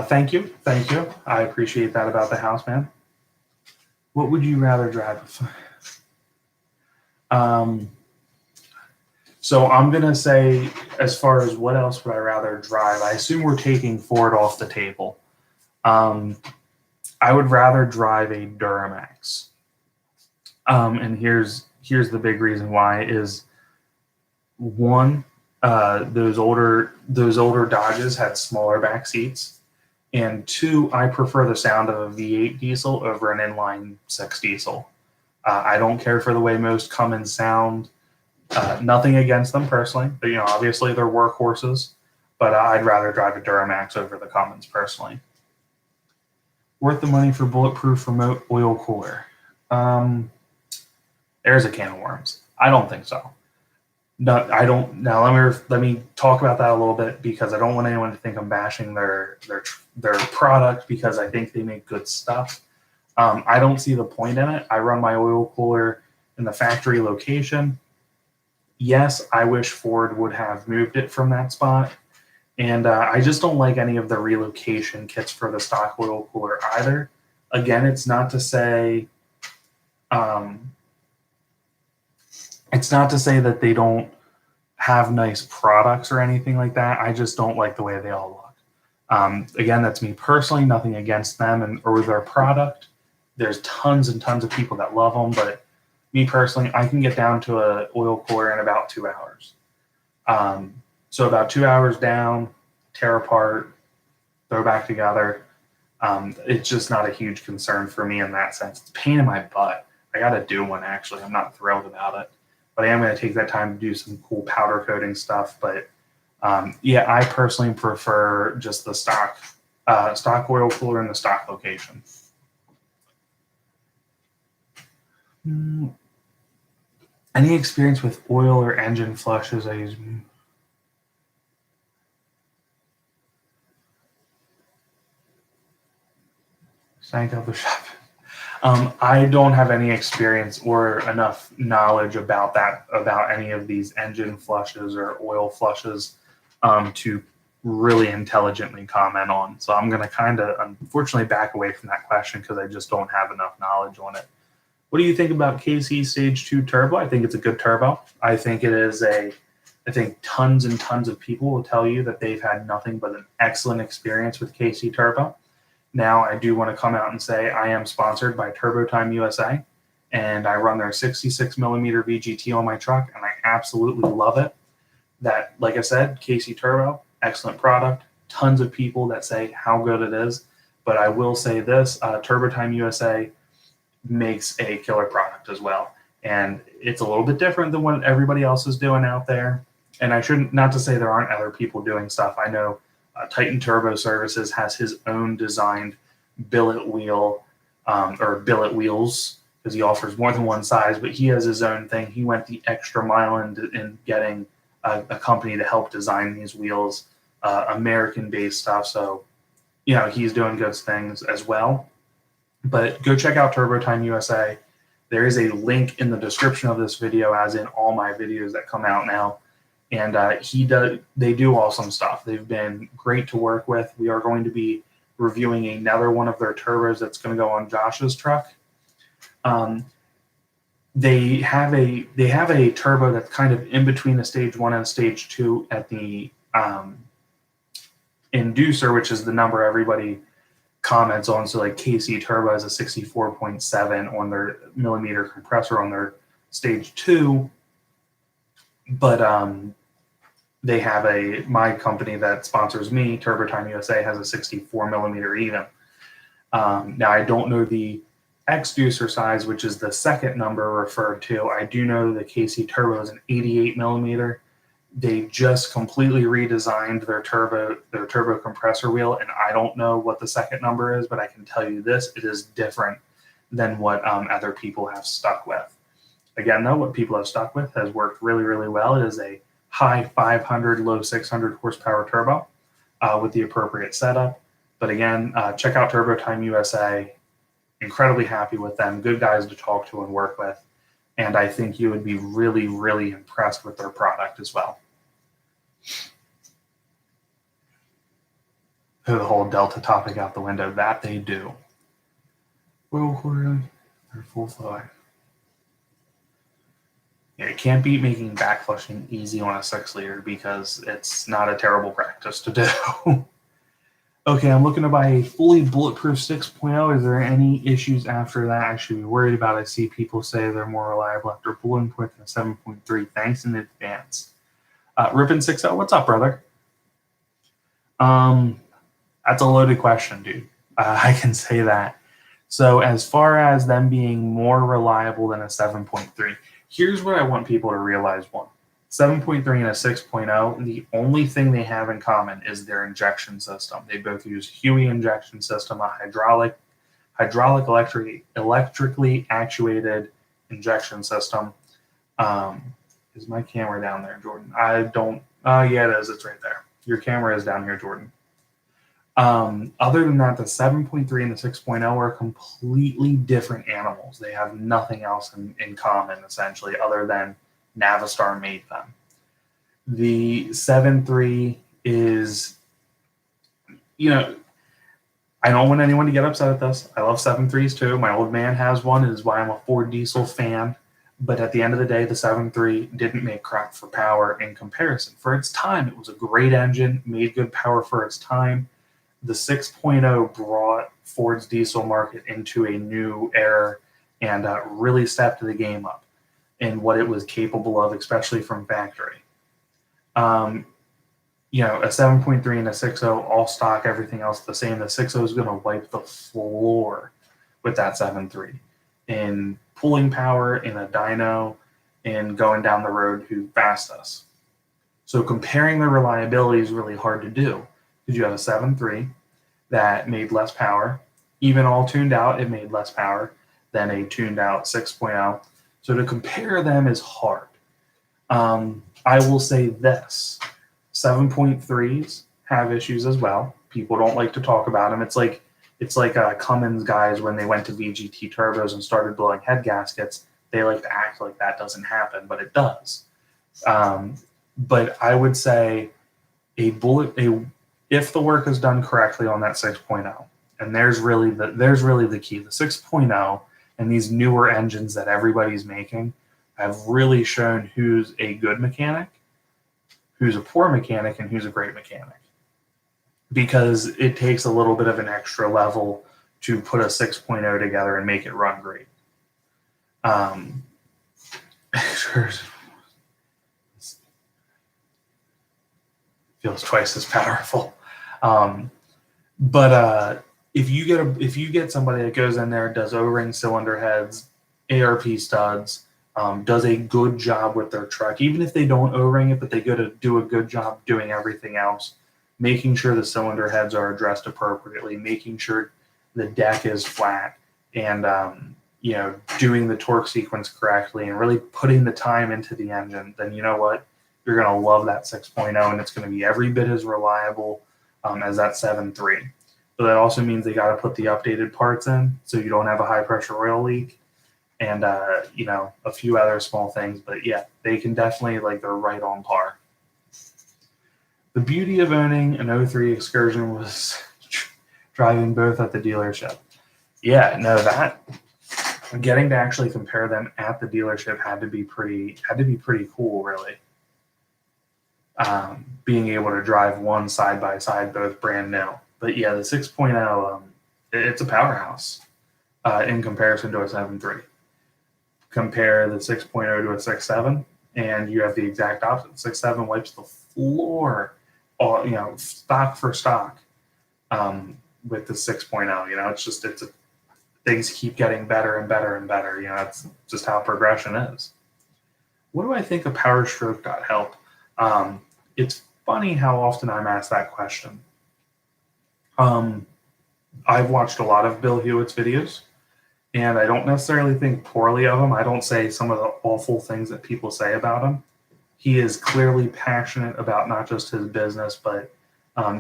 Thank you. I appreciate that about the house, man. What would you rather drive? So I'm going to say, as far as what else would I rather drive, I assume we're taking Ford off the table. I would rather drive a Duramax. And here's the big reason why is, one, those older Dodges had smaller back seats, and two, I prefer the sound of a V8 diesel over an inline 6 diesel. I don't care for the way most Cummins sound. Nothing against them personally, but obviously they're workhorses. But I'd rather drive a Duramax over the Cummins personally. Worth the money for bulletproof remote oil cooler? There's a can of worms. I don't think so. No, I don't. Now let me talk about that a little bit, because I don't want anyone to think I'm bashing their product, because I think they make good stuff. I don't see the point in it. I run my oil cooler in the factory location. Yes, I wish Ford would have moved it from that spot. And I just don't like any of the relocation kits for the stock oil cooler either. Again, it's not to say that they don't have nice products or anything like that. I just don't like the way they all look. Again, that's me personally, nothing against them or their product. There's tons and tons of people that love them, but me personally, I can get down to an oil cooler in about 2 hours. So about 2 hours down, tear apart, throw back together. It's just not a huge concern for me in that sense. It's a pain in my butt. I got to do one, actually. I'm not thrilled about it. But I am going to take that time to do some cool powder coating stuff. But yeah, I personally prefer just the stock oil cooler in the stock location. Any experience with oil or engine flushes? I use. Sank up the shop. I don't have any experience or enough knowledge about any of these engine flushes or oil flushes to really intelligently comment on. So I'm going to kind of, unfortunately, back away from that question, because I just don't have enough knowledge on it. What do you think about KC Stage 2 Turbo? I think it's a good turbo. I think tons and tons of people will tell you that they've had nothing but an excellent experience with KC Turbo. Now, I do want to come out and say I am sponsored by Turbo Time USA, and I run their 66 millimeter VGT on my truck, and I absolutely love it. That, like I said, KC Turbo, excellent product. Tons of people that say how good it is, but I will say this, Turbo Time USA makes a killer product as well. And it's a little bit different than what everybody else is doing out there. And I shouldn't, not to say there aren't other people doing stuff. I know Titan Turbo Services has his own designed billet wheel or billet wheels, because he offers more than one size, but he has his own thing. He went the extra mile in getting a company to help design these wheels, American-based stuff. So, he's doing good things as well. But go check out Turbo Time USA. There is a link in the description of this video, as in all my videos that come out now. And they do awesome stuff. They've been great to work with. We are going to be reviewing another one of their turbos that's going to go on Josh's truck. They have a turbo that's kind of in between a stage 1 and a stage 2 at the inducer, which is the number everybody comments on. So like KC Turbo has a 64.7 on their millimeter compressor on their stage 2, but they have my company that sponsors me, Turbo Time USA, has a 64 millimeter even. Now I don't know the exducer size, which is the second number referred to. I do know the KC Turbo is an 88 millimeter. They just completely redesigned their turbo compressor wheel, and I don't know what the second number is, but I can tell you this: it is different than what other people have stuck with. Again, though, what people have stuck with has worked really, really well. It is a high 500, low 600 horsepower turbo with the appropriate setup. But again, check out Turbo Time USA. Incredibly happy with them. Good guys to talk to and work with. And I think you would be really, really impressed with their product as well. The whole Delta topic out the window, that they do. Well, they're full flow. Yeah, you can't beat making back flushing easy on a 6-liter because it's not a terrible practice to do. Okay, I'm looking to buy a fully bulletproof 6.0. Is there any issues after that I should be worried about? I see people say they're more reliable after pulling quick than a 7.3. Thanks in advance. Rippin 6.0, what's up, brother? That's a loaded question, dude. I can say that. So as far as them being more reliable than a 7.3, here's what I want people to realize. 7.3 and a 6.0, the only thing they have in common is their injection system. They both use Huey injection system, a electrically actuated injection system. Is my camera down there, Jordan? I don't, yeah, it is. It's right there. Your camera is down here, Jordan. Other than that, the 7.3 and the 6.0 are completely different animals. They have nothing else in common, essentially, other than Navistar made them. The 7.3 is, I don't want anyone to get upset at this. I love 7.3s too. My old man has one. It is why I'm a Ford diesel fan. But at the end of the day, the 7.3 didn't make crap for power in comparison. For its time, it was a great engine, made good power for its time. The 6.0 brought Ford's diesel market into a new era and really stepped the game up in what it was capable of, especially from factory. A 7.3 and a 6.0, all stock, everything else the same. The 6.0 is going to wipe the floor with that 7.3 in pulling power, in a dyno, and going down the road who passed us. So comparing the reliability is really hard to do because you have a 7.3 that made less power. Even all tuned out, it made less power than a tuned out 6.0. So to compare them is hard. I will say this. 7.3s have issues as well. People don't like to talk about them. It's like Cummins guys when they went to VGT turbos and started blowing head gaskets. They like to act like that doesn't happen, but it does. But I would say if the work is done correctly on that 6.0, and there's really the key. The 6.0 and these newer engines that everybody's making have really shown who's a good mechanic, who's a poor mechanic, and who's a great mechanic. Because it takes a little bit of an extra level to put a 6.0 together and make it run great. Feels twice as powerful. But if you get somebody that goes in there, does O-ring cylinder heads, ARP studs, does a good job with their truck, even if they don't O-ring it, but they go to do a good job doing everything else, making sure the cylinder heads are addressed appropriately, making sure the deck is flat, and doing the torque sequence correctly, and really putting the time into the engine, then you know what? You're going to love that 6.0, and it's going to be every bit as reliable as that 7.3. But that also means they got to put the updated parts in so you don't have a high-pressure oil leak, and a few other small things. But yeah, they can definitely, they're right on par. The beauty of owning an 03 Excursion was driving both at the dealership. Yeah, no, that getting to actually compare them at the dealership had to be pretty cool, really. Being able to drive one side by side, both brand new. But yeah, the 6.0, it's a powerhouse in comparison to a 7.3. Compare the 6.0 to a 6.7, and you have the exact opposite. 6.7 wipes the floor, stock for stock, with the 6.0. Things keep getting better and better and better. It's just how progression is. What do I think of Powerstroke.help? It's funny how often I'm asked that question. I've watched a lot of Bill Hewitt's videos, and I don't necessarily think poorly of him. I don't say some of the awful things that people say about him. He is clearly passionate about not just his business, but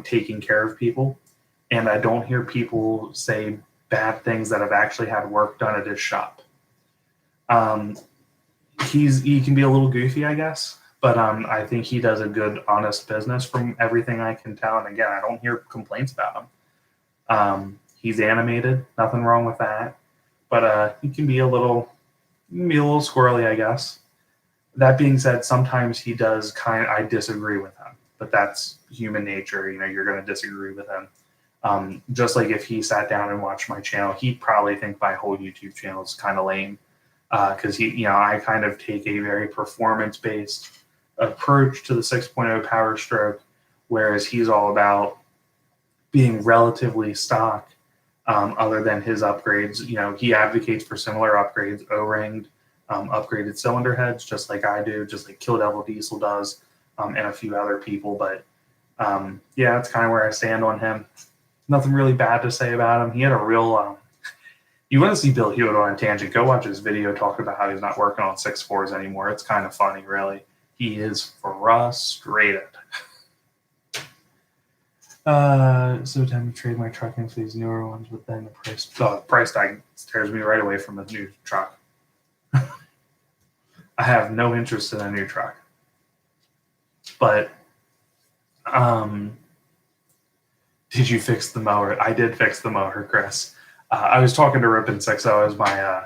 taking care of people. And I don't hear people say bad things that have actually had work done at his shop. He can be a little goofy, I guess, but I think he does a good, honest business from everything I can tell. And again, I don't hear complaints about him. He's animated, nothing wrong with that, but he can be a little squirrely, I guess. That being said, sometimes he does I disagree with him, but that's human nature. You know, you're going to disagree with him. Just like if he sat down and watched my channel, he'd probably think my whole YouTube channel is kind of lame. Because I kind of take a very performance-based approach to the 6.0 Powerstroke, whereas he's all about being relatively stock, other than his upgrades. You know, he advocates for similar upgrades, O-ringed, upgraded cylinder heads, just like I do, just like Kill Devil Diesel does, and a few other people. But yeah, that's kind of where I stand on him. Nothing really bad to say about him. He had a real you want to see Bill Hewitt on a tangent, go watch his video talking about how he's not working on 6.4s anymore. It's kind of funny, really. He is frustrated. So time to trade my truck in for these newer ones, but then the price tag scares me right away from a new truck. I have no interest in a new truck. But did you fix the mower? I did fix the mower, Chris. I was talking to Rip and Sixo as my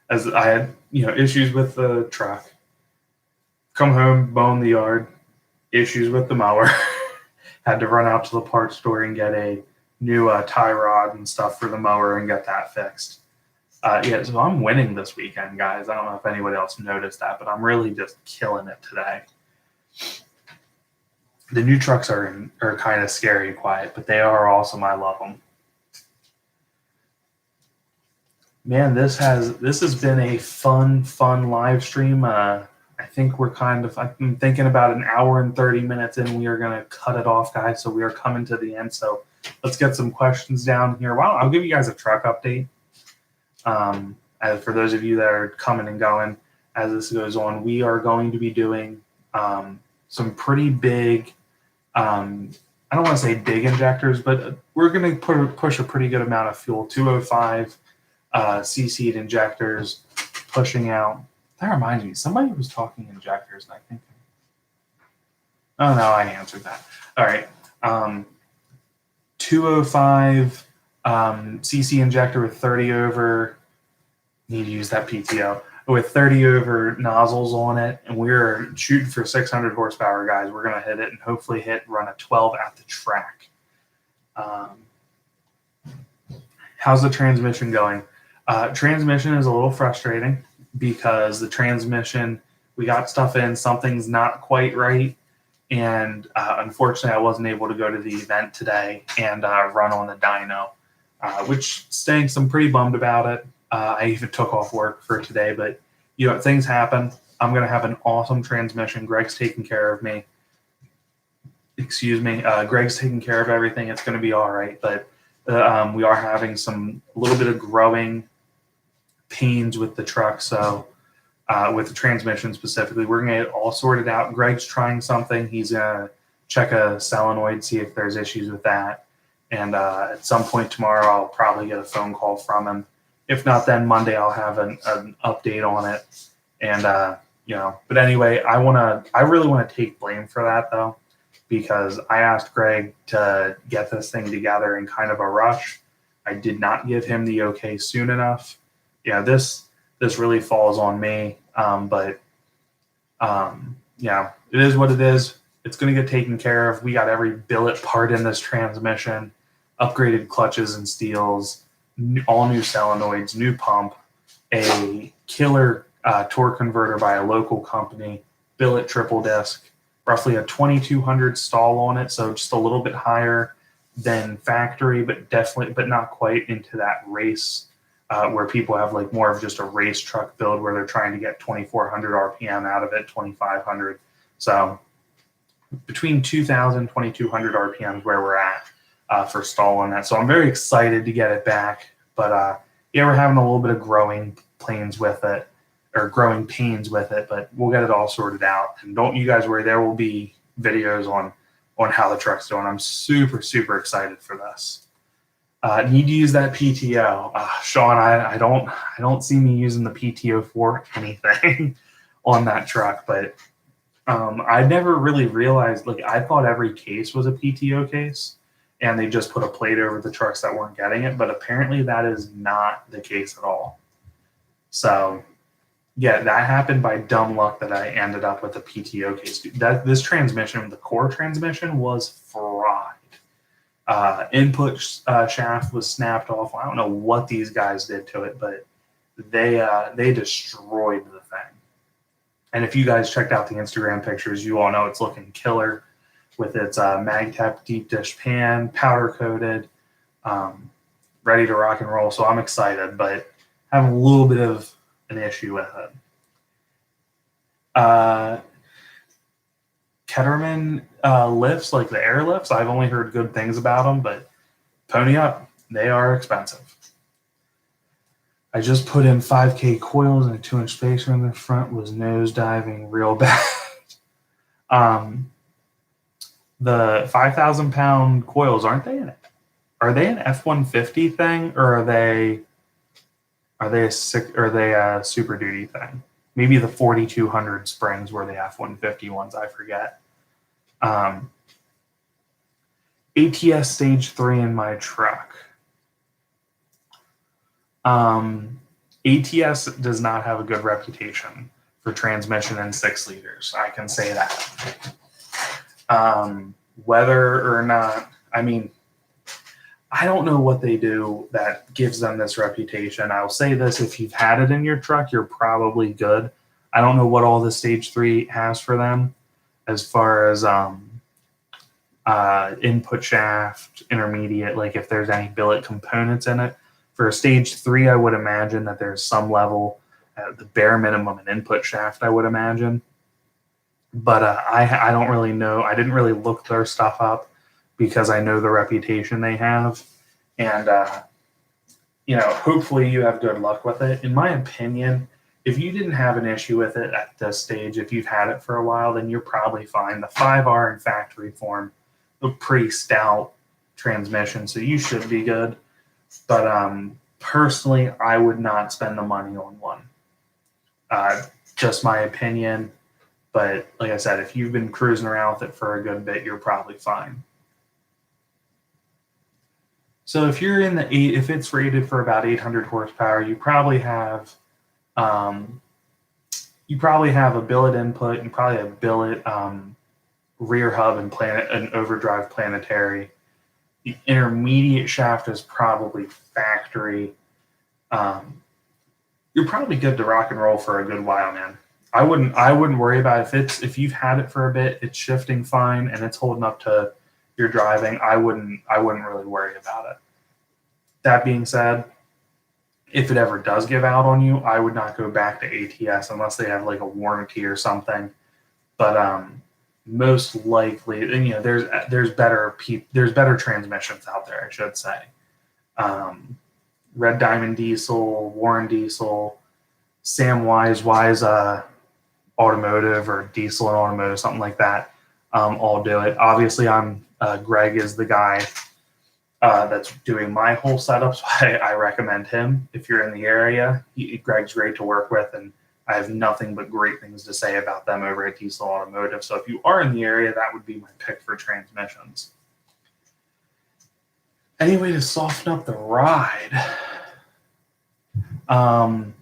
as I had issues with the truck. Come home, mow the yard, issues with the mower. Had to run out to the parts store and get a new tie rod and stuff for the mower and get that fixed. Yeah, so I'm winning this weekend, guys. I don't know if anybody else noticed that, but I'm really just killing it today. The new trucks are kind of scary quiet, but they are awesome. I love them. Man, this has been a fun live stream. I think I'm thinking about an hour and 30 minutes in. We are going to cut it off, guys. So we are coming to the end. So let's get some questions down here. Well, I'll give you guys a truck update. As for those of you that are coming and going as this goes on, we are going to be doing some pretty big, I don't want to say big injectors, but we're going to push a pretty good amount of fuel, 205 CC'd injectors, pushing out. That reminds me, somebody was talking injectors, and I think, oh no, I answered that. All right, 205 CC injector with 30 over. Need to use that PTO with 30 over nozzles on it, and we're shooting for 600 horsepower, guys. We're gonna hit it and hopefully run a 12 at the track. How's the transmission going? Transmission is a little frustrating because the transmission, we got stuff in, something's not quite right. And unfortunately, I wasn't able to go to the event today and run on the dyno, which stinks. I'm pretty bummed about it. I even took off work for today, but things happen. I'm going to have an awesome transmission. Greg's taking care of me. Excuse me. Greg's taking care of everything. It's going to be all right. But we are having a little bit of growing pains with the truck. So with the transmission specifically, we're going to get it all sorted out. Greg's trying something. He's going to check a solenoid, see if there's issues with that. And at some point tomorrow, I'll probably get a phone call from him. If not, then Monday I'll have an update on it. And but anyway, I really want to take blame for that though, because I asked Greg to get this thing together in kind of a rush. I did not give him the okay soon enough. Yeah, this really falls on me. But it is what it is. It's going to get taken care of. We got every billet part in this transmission, upgraded clutches and steels, all new solenoids, new pump, a killer torque converter by a local company, billet triple disc, roughly a 2200 stall on it, so just a little bit higher than factory, but not quite into that race where people have like more of just a race truck build where they're trying to get 2400 RPM out of it, 2500. So between 2000 and 2200 RPM is where we're at for stall on that. So I'm very excited to get it back. But yeah, we're having a little bit of growing pains with it, but we'll get it all sorted out. And don't you guys worry, there will be videos on how the truck's doing. I'm super, super excited for this. Need to use that PTO. Sean, I don't see me using the PTO for anything on that truck, but I never really realized, like, I thought every case was a PTO case and they just put a plate over the trucks that weren't getting it, but apparently that is not the case at all. So yeah, that happened by dumb luck that I ended up with a PTO case. This transmission, the core transmission, was fried. Input shaft was snapped off. I don't know what these guys did to it, but they destroyed the thing. And if you guys checked out the Instagram pictures, you all know it's looking killer with its MagTech deep dish pan, powder coated, ready to rock and roll. So I'm excited, but having a little bit of an issue with it. Ketterman lifts, like the air lifts, I've only heard good things about them, but pony up, they are expensive. I just put in 5K coils and a 2-inch spacer in the front, was nose diving real bad. The 5,000-pound coils, aren't they in it? Are they an F-150 thing, or are they a Super Duty thing? Maybe the 4,200 springs were the F-150 ones, I forget. ATS stage 3 in my truck. ATS does not have a good reputation for transmission in 6 liters. I can say that. Whether or not, I mean, I don't know what they do that gives them this reputation. I'll say this, if you've had it in your truck, you're probably good. I don't know what all the stage 3 has for them as far as input shaft, intermediate, like if there's any billet components in it. For a stage 3, I would imagine that there's some level, the bare minimum, an input shaft, I would imagine. But I don't really know. I didn't really look their stuff up because I know the reputation they have. And, hopefully you have good luck with it. In my opinion, if you didn't have an issue with it at this stage, if you've had it for a while, then you're probably fine. The 5R in factory form, a pretty stout transmission, so you should be good. But personally, I would not spend the money on one. Just my opinion. But like I said, if you've been cruising around with it for a good bit, you're probably fine. So if you're in if it's rated for about 800 horsepower, you probably have a billet input and probably a billet rear hub and an overdrive planetary. The intermediate shaft is probably factory. You're probably good to rock and roll for a good while, man. I wouldn't worry about if you've had it for a bit, it's shifting fine and it's holding up to your driving. I wouldn't really worry about it. That being said, if it ever does give out on you, I would not go back to ATS unless they have like a warranty or something. But most likely, there's better transmissions out there, I should say. Red Diamond Diesel, Warren Diesel, Sam Wise Automotive, or Diesel and Automotive, something like that. All do it. Obviously, Greg is the guy that's doing my whole setup, so I recommend him if you're in the area. Greg's great to work with, and I have nothing but great things to say about them over at Diesel Automotive. So if you are in the area, that would be my pick for transmissions. Any way to soften up the ride? On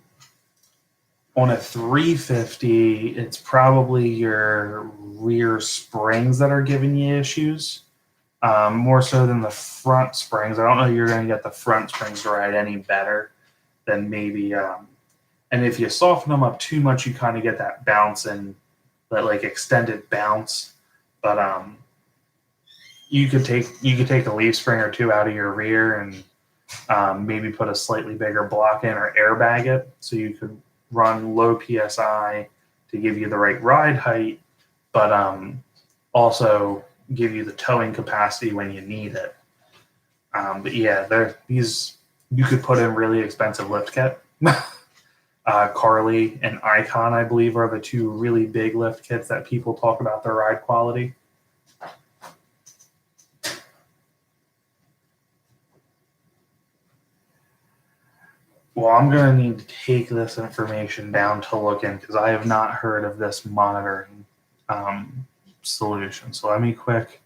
a 350, it's probably your rear springs that are giving you issues, more so than the front springs. I don't know you're going to get the front springs to ride any better than maybe. And if you soften them up too much, you kind of get that bounce and that like extended bounce. But you could take a leaf spring or two out of your rear and maybe put a slightly bigger block in or airbag it so you could run low PSI to give you the right ride height, but also give you the towing capacity when you need it. But yeah, these you could put in really expensive lift kit. Carly and Icon, I believe, are the two really big lift kits that people talk about their ride quality. Well, I'm going to need to take this information down to look in because I have not heard of this monitoring solution. So let me quick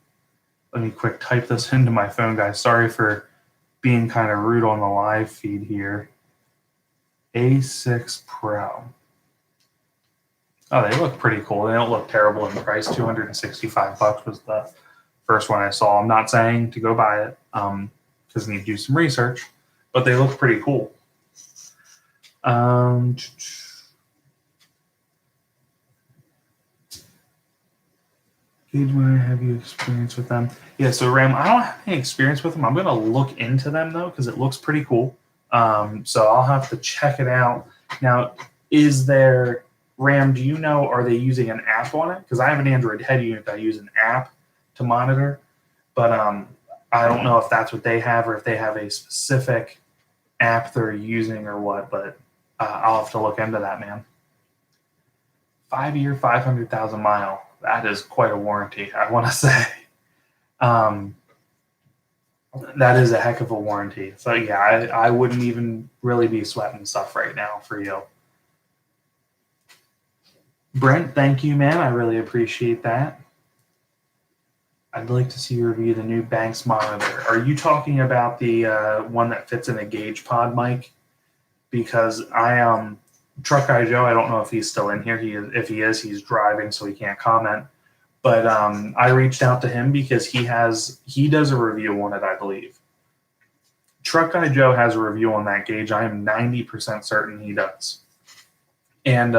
type this into my phone, guys. Sorry for being kind of rude on the live feed here. A6 Pro. Oh, they look pretty cool. They don't look terrible in price. $265 was the first one I saw. I'm not saying to go buy it because I need to do some research, but they look pretty cool. Gauge when have you experience with them? Yeah, so Ram, I don't have any experience with them. I'm gonna look into them though because it looks pretty cool. So I'll have to check it out. Now, is there Ram? Do you know? Are they using an app on it? Because I have an Android head unit that I use an app to monitor, but I don't know if that's what they have or if they have a specific app they're using or what. But I'll have to look into that, man. 5-year, 500,000 mile. That is quite a warranty, I want to say. That is a heck of a warranty. So yeah, I wouldn't even really be sweating stuff right now for you. Brent, thank you, man. I really appreciate that. I'd like to see you review the new Banks monitor. Are you talking about the one that fits in a gauge pod mic? Because Truck Guy Joe, I don't know if he's still in here. If he is, he's driving, so he can't comment. But I reached out to him because he does a review on it, I believe. Truck Guy Joe has a review on that gauge. I am 90% certain he does. And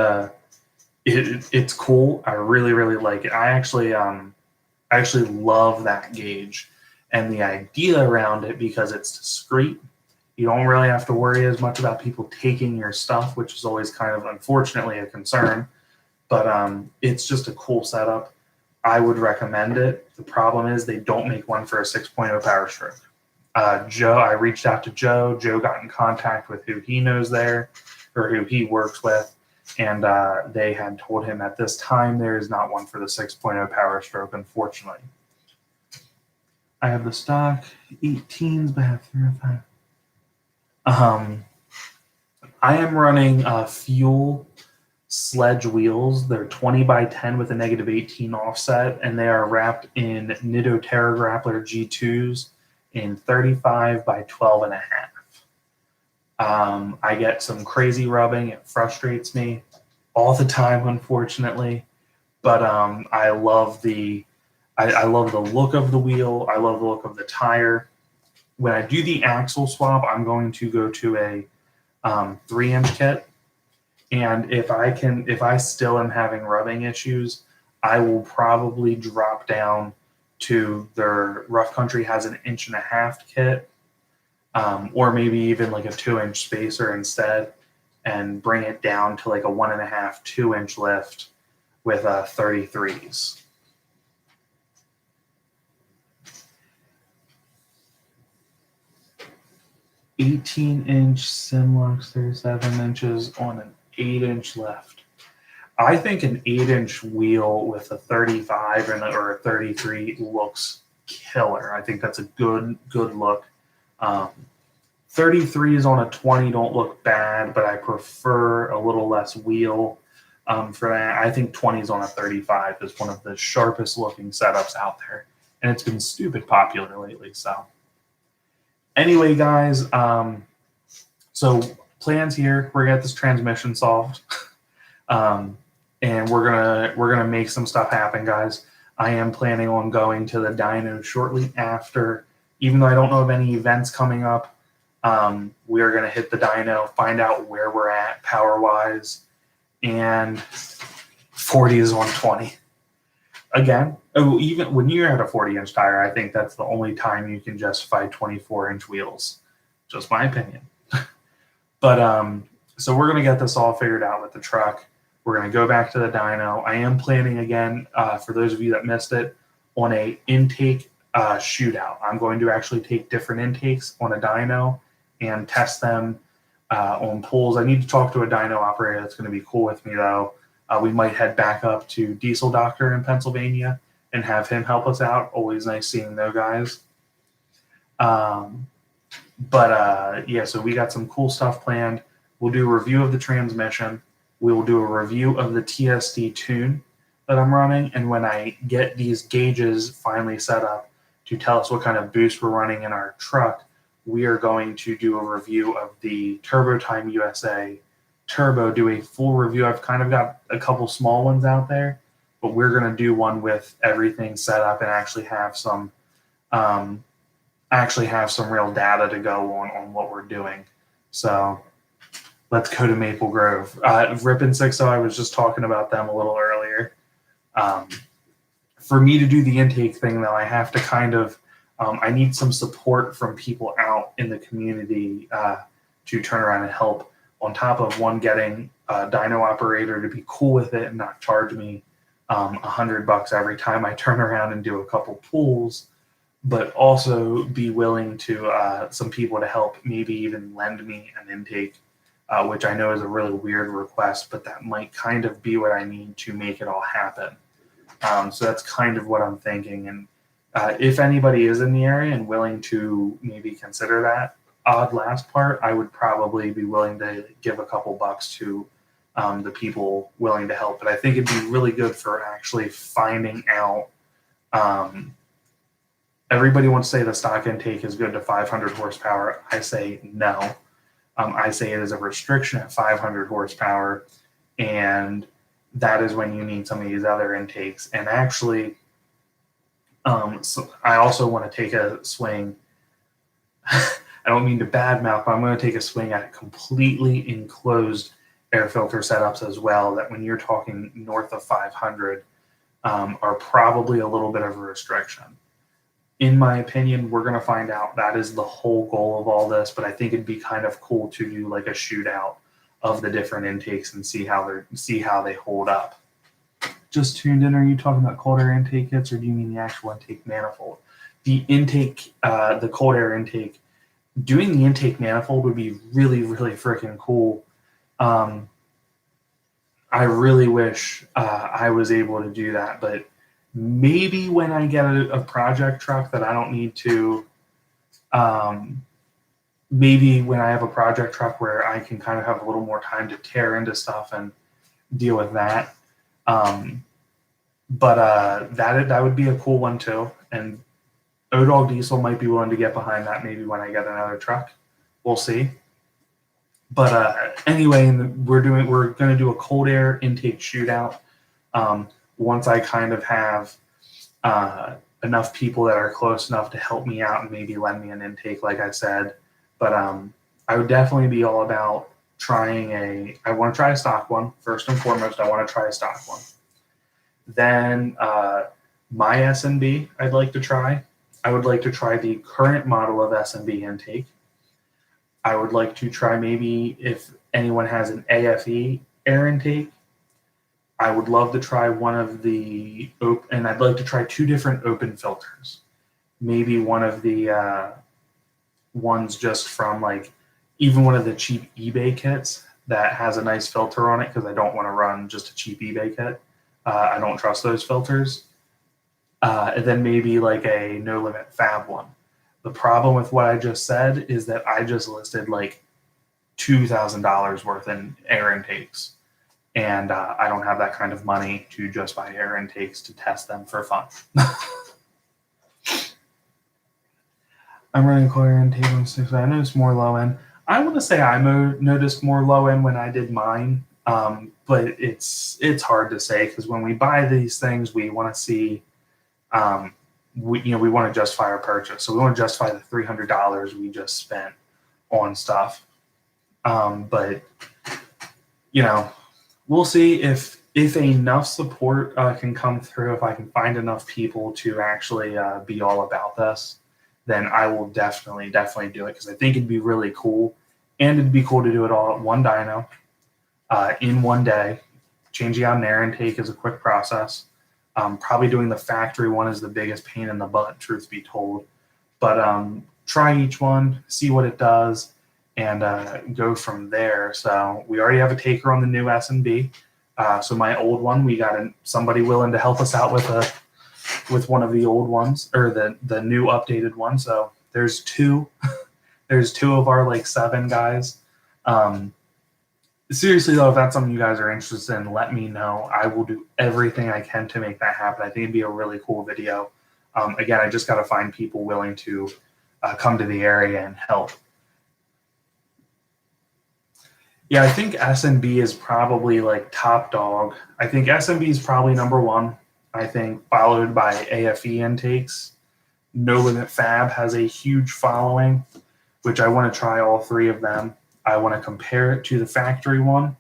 it's cool. I really, really like it. I actually love that gauge and the idea around it because it's discreet. You don't really have to worry as much about people taking your stuff, which is always kind of, unfortunately, a concern. But it's just a cool setup. I would recommend it. The problem is they don't make one for a 6.0 Powerstroke. Joe, I reached out to Joe. Joe got in contact with who he knows there or who he works with. And they had told him at this time there is not one for the 6.0 Powerstroke, unfortunately. I have the stock 18s, but I have 3 or 5. I am running fuel sledge wheels. They're 20 by 10 with a -18 offset, and they are wrapped in Nitto Terra Grappler G2s in 35 by 12 and a half. I get some crazy rubbing. It frustrates me all the time, unfortunately, but I love the look of the wheel. I love the look of the tire. When I do the axle swap, I'm going to go to a 3-inch kit. And if I still am having rubbing issues, I will probably drop down to their Rough Country has an 1.5-inch kit, or maybe even like a 2-inch spacer instead, and bring it down to like a 1.5, 2-inch lift with 33s. 18-inch Simlux, 37 inches on an 8-inch lift. I think an 8-inch wheel with a 35 or a 33 looks killer. I think that's a good look. 33s on a 20 don't look bad, but I prefer a little less wheel for that. I think 20s on a 35 is one of the sharpest looking setups out there, and it's been stupid popular lately. So anyway, guys, so plans here. We're gonna get this transmission solved, and we're gonna make some stuff happen, guys. I am planning on going to the dyno shortly after, even though I don't know of any events coming up. We are gonna hit the dyno, find out where we're at power-wise, and 40s on 20. Again, even when you're at a 40-inch tire, I think that's the only time you can justify 24-inch wheels. Just my opinion. But so we're going to get this all figured out with the truck. We're going to go back to the dyno. I am planning again, for those of you that missed it, on a intake shootout. I'm going to actually take different intakes on a dyno and test them on pulls. I need to talk to a dyno operator that's going to be cool with me, though. We might head back up to Diesel Doctor in Pennsylvania and have him help us out. Always nice seeing those guys. Yeah, so we got some cool stuff planned. We'll do a review of the transmission. We will do a review of the TSD tune that I'm running. And when I get these gauges finally set up to tell us what kind of boost we're running in our truck, we are going to do a review of the Turbo Time USA Turbo, do a full review. I've kind of got a couple small ones out there, but we're going to do one with everything set up and actually have some real data to go on what we're doing. So let's go to Maple Grove. Rip and 6.0, I was just talking about them a little earlier. For me to do the intake thing, though, I have to kind of, I need some support from people out in the community to turn around and help, on top of one, getting a dyno operator to be cool with it and not charge me $100 every time I turn around and do a couple pulls, but also be willing to some people to help, maybe even lend me an intake, which I know is a really weird request, but that might kind of be what I need to make it all happen. So that's kind of what I'm thinking. And if anybody is in the area and willing to maybe consider that odd last part, I would probably be willing to give a couple bucks to the people willing to help. But I think it'd be really good for actually finding out. Everybody wants to say the stock intake is good to 500 horsepower. I say no. I say it is a restriction at 500 horsepower, and that is when you need some of these other intakes. And actually, so I also want to take a swing. I don't mean to badmouth, but I'm going to take a swing at completely enclosed air filter setups as well, that when you're talking north of 500 are probably a little bit of a restriction. In my opinion, we're going to find out. That is the whole goal of all this, but I think it'd be kind of cool to do like a shootout of the different intakes and see how they hold up. Just tuned in, are you talking about cold air intake kits, or do you mean the actual intake manifold? The intake, the cold air intake, doing the intake manifold would be really, really freaking cool. I really wish I was able to do that, but maybe when I get a project truck that I don't need to, maybe when I have a project truck where I can kind of have a little more time to tear into stuff and deal with that. That would be a cool one too. And Odall Diesel might be willing to get behind that maybe when I get another truck. We'll see. But anyway, we're going to do a cold air intake shootout. Once I kind of have enough people that are close enough to help me out and maybe lend me an intake, like I said. But I would definitely be all about trying I want to try a stock one. First and foremost, I want to try a stock one. Then my SNB I'd like to try. I would like to try the current model of SNB intake. I would like to try, maybe if anyone has an AFE air intake, I would love to try one of the and I'd like to try two different open filters. Maybe one of the ones just from like even one of the cheap eBay kits that has a nice filter on it, because I don't want to run just a cheap eBay kit. I don't trust those filters. And then maybe like a no limit fab one. The problem with what I just said is that I just listed like $2,000 worth in air intakes. And I don't have that kind of money to just buy air intakes to test them for fun. I'm running cold air intake on 6. I noticed more low end. I want to say I noticed more low end when I did mine, but it's hard to say, because when we buy these things, we want to see, we want to justify our purchase. So we want to justify the $300 we just spent on stuff. But we'll see if enough support can come through. If I can find enough people to actually be all about this, then I will definitely do it, because I think it'd be really cool. And it'd be cool to do it all at one dyno in one day. Changing out an air intake is a quick process. Probably doing the factory one is the biggest pain in the butt, truth be told. But try each one, see what it does. and go from there. So we already have a taker on the new S&B. So my old one, we got somebody willing to help us out with one of the old ones, or the new updated one. So there's two. There's two of our like 7 guys. Seriously though, if that's something you guys are interested in, let me know. I will do everything I can to make that happen. I think it'd be a really cool video. Again, I just got to find people willing to come to the area and help. Yeah, I think S&B is probably like top dog. I think S&B is probably #1. I think followed by AFE intakes. No Limit Fab has a huge following, which I want to try all 3 of them. I want to compare it to the factory one.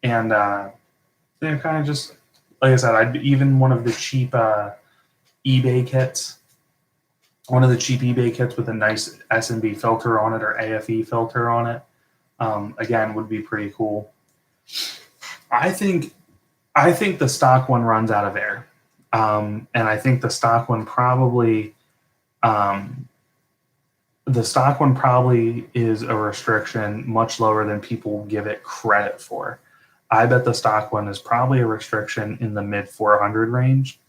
And they're kind of just, like I said, even one of the cheap eBay kits, one of the cheap eBay kits with a nice S&B filter on it or AFE filter on it, again, would be pretty cool. I think the stock one runs out of air. And I think the stock one probably is a restriction much lower than people give it credit for. I bet the stock one is probably a restriction in the mid 400 range,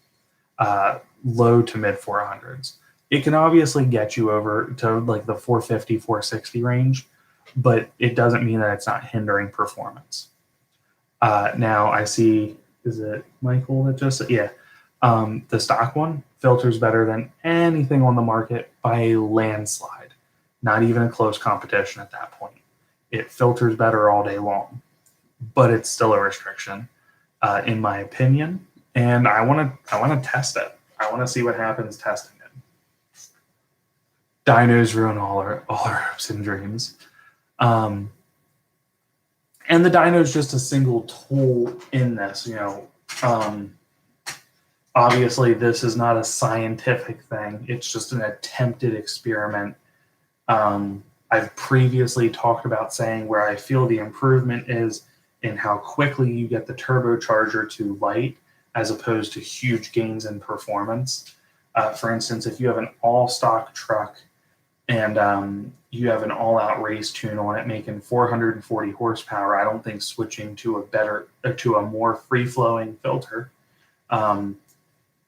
low to mid 400s. It can obviously get you over to like the 450, 460 range, but it doesn't mean that it's not hindering performance. Now I see, is it Michael that just said, yeah, the stock one filters better than anything on the market by a landslide. Not even a close competition at that point. It filters better all day long, but it's still a restriction, in my opinion. And I want to test it. I want to see what happens testing it. Dinos ruin all our hopes and dreams. And the dyno is just a single tool in this, obviously this is not a scientific thing. It's just an attempted experiment. I've previously talked about saying where I feel the improvement is in how quickly you get the turbocharger to light as opposed to huge gains in performance. For instance, if you have an all-stock truck and you have an all-out race tune on it making 440 horsepower, I don't think switching to a more free-flowing filter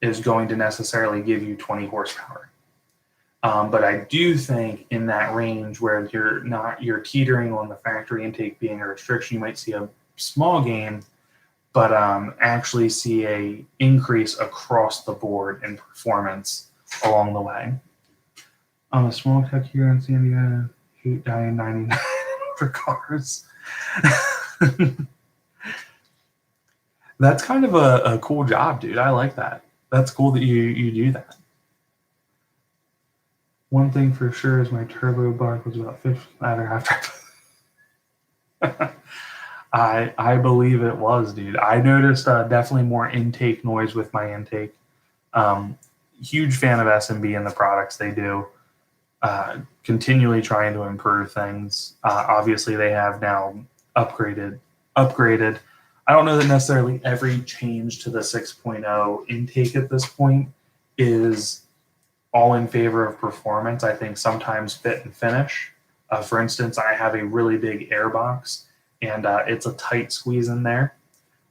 is going to necessarily give you 20 horsepower. But I do think in that range where you're teetering on the factory intake being a restriction, you might see a small gain, but actually see a increase across the board in performance along the way. I'm a small tech here in San Diego, hate dying 99 for cars. That's kind of a cool job, dude. I like that. That's cool that you do that. One thing for sure is my turbo bark was about 50 ladder after. I believe it was, dude. I noticed definitely more intake noise with my intake. Huge fan of S&B and the products they do. Continually trying to improve things. Obviously, they have now upgraded. I don't know that necessarily every change to the 6.0 intake at this point is all in favor of performance. I think sometimes fit and finish. For instance, I have a really big air box, and it's a tight squeeze in there,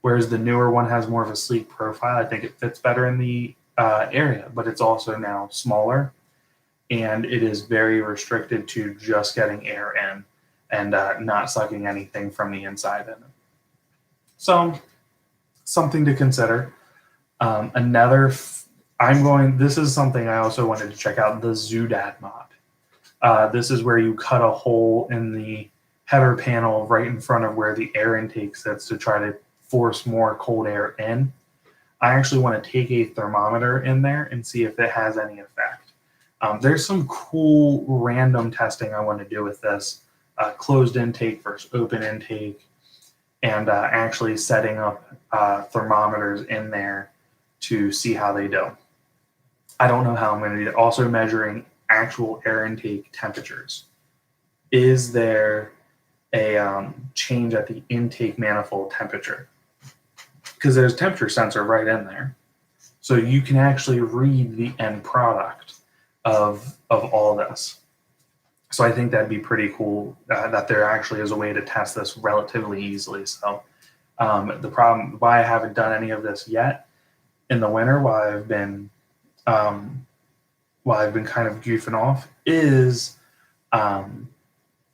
whereas the newer one has more of a sleek profile. I think it fits better in the area, but it's also now smaller, and it is very restricted to just getting air in and not sucking anything from the inside in it. So, something to consider. This is something I also wanted to check out, the Zoodad mod. This is where you cut a hole in the header panel right in front of where the air intake sits to try to force more cold air in. I actually want to take a thermometer in there and see if it has any effect. There's some cool random testing I want to do with this, closed intake versus open intake, and actually setting up thermometers in there to see how they do. I don't know how I'm going to do it. Also measuring actual air intake temperatures. Is there a change at the intake manifold temperature? Because there's a temperature sensor right in there. So you can actually read the end product of all this. So I think that'd be pretty cool that there actually is a way to test this relatively easily. So the problem why I haven't done any of this yet in the winter while I've been kind of goofing off is I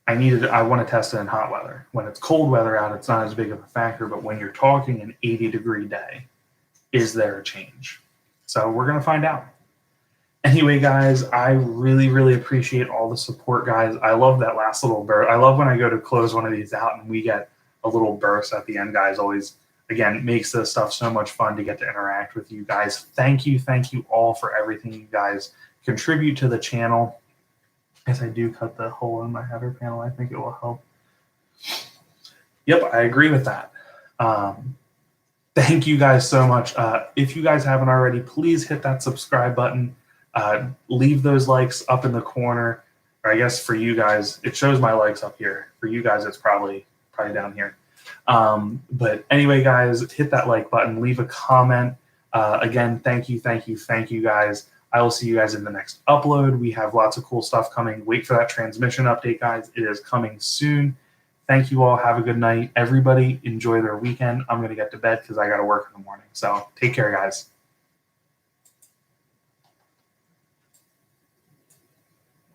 want to test it in hot weather. When it's cold weather out, it's not as big of a factor, but when you're talking an 80-degree day, is there a change? So we're going to find out. Anyway, guys, I really, really appreciate all the support, guys. I love that last little burst. I love when I go to close one of these out and we get a little burst at the end, guys. Always, again, makes this stuff so much fun to get to interact with you guys. Thank you all for everything you guys contribute to the channel. As I do cut the hole in my header panel, I think it will help. Yep, I agree with that. Thank you guys so much. If you guys haven't already, please hit that subscribe button. Leave those likes up in the corner. Or I guess for you guys, it shows my likes up here. For you guys, it's probably down here. But anyway, guys, hit that like button. Leave a comment. Again, thank you, guys. I will see you guys in the next upload. We have lots of cool stuff coming. Wait for that transmission update, guys. It is coming soon. Thank you all. Have a good night. Everybody enjoy their weekend. I'm going to get to bed because I got to work in the morning. So take care, guys.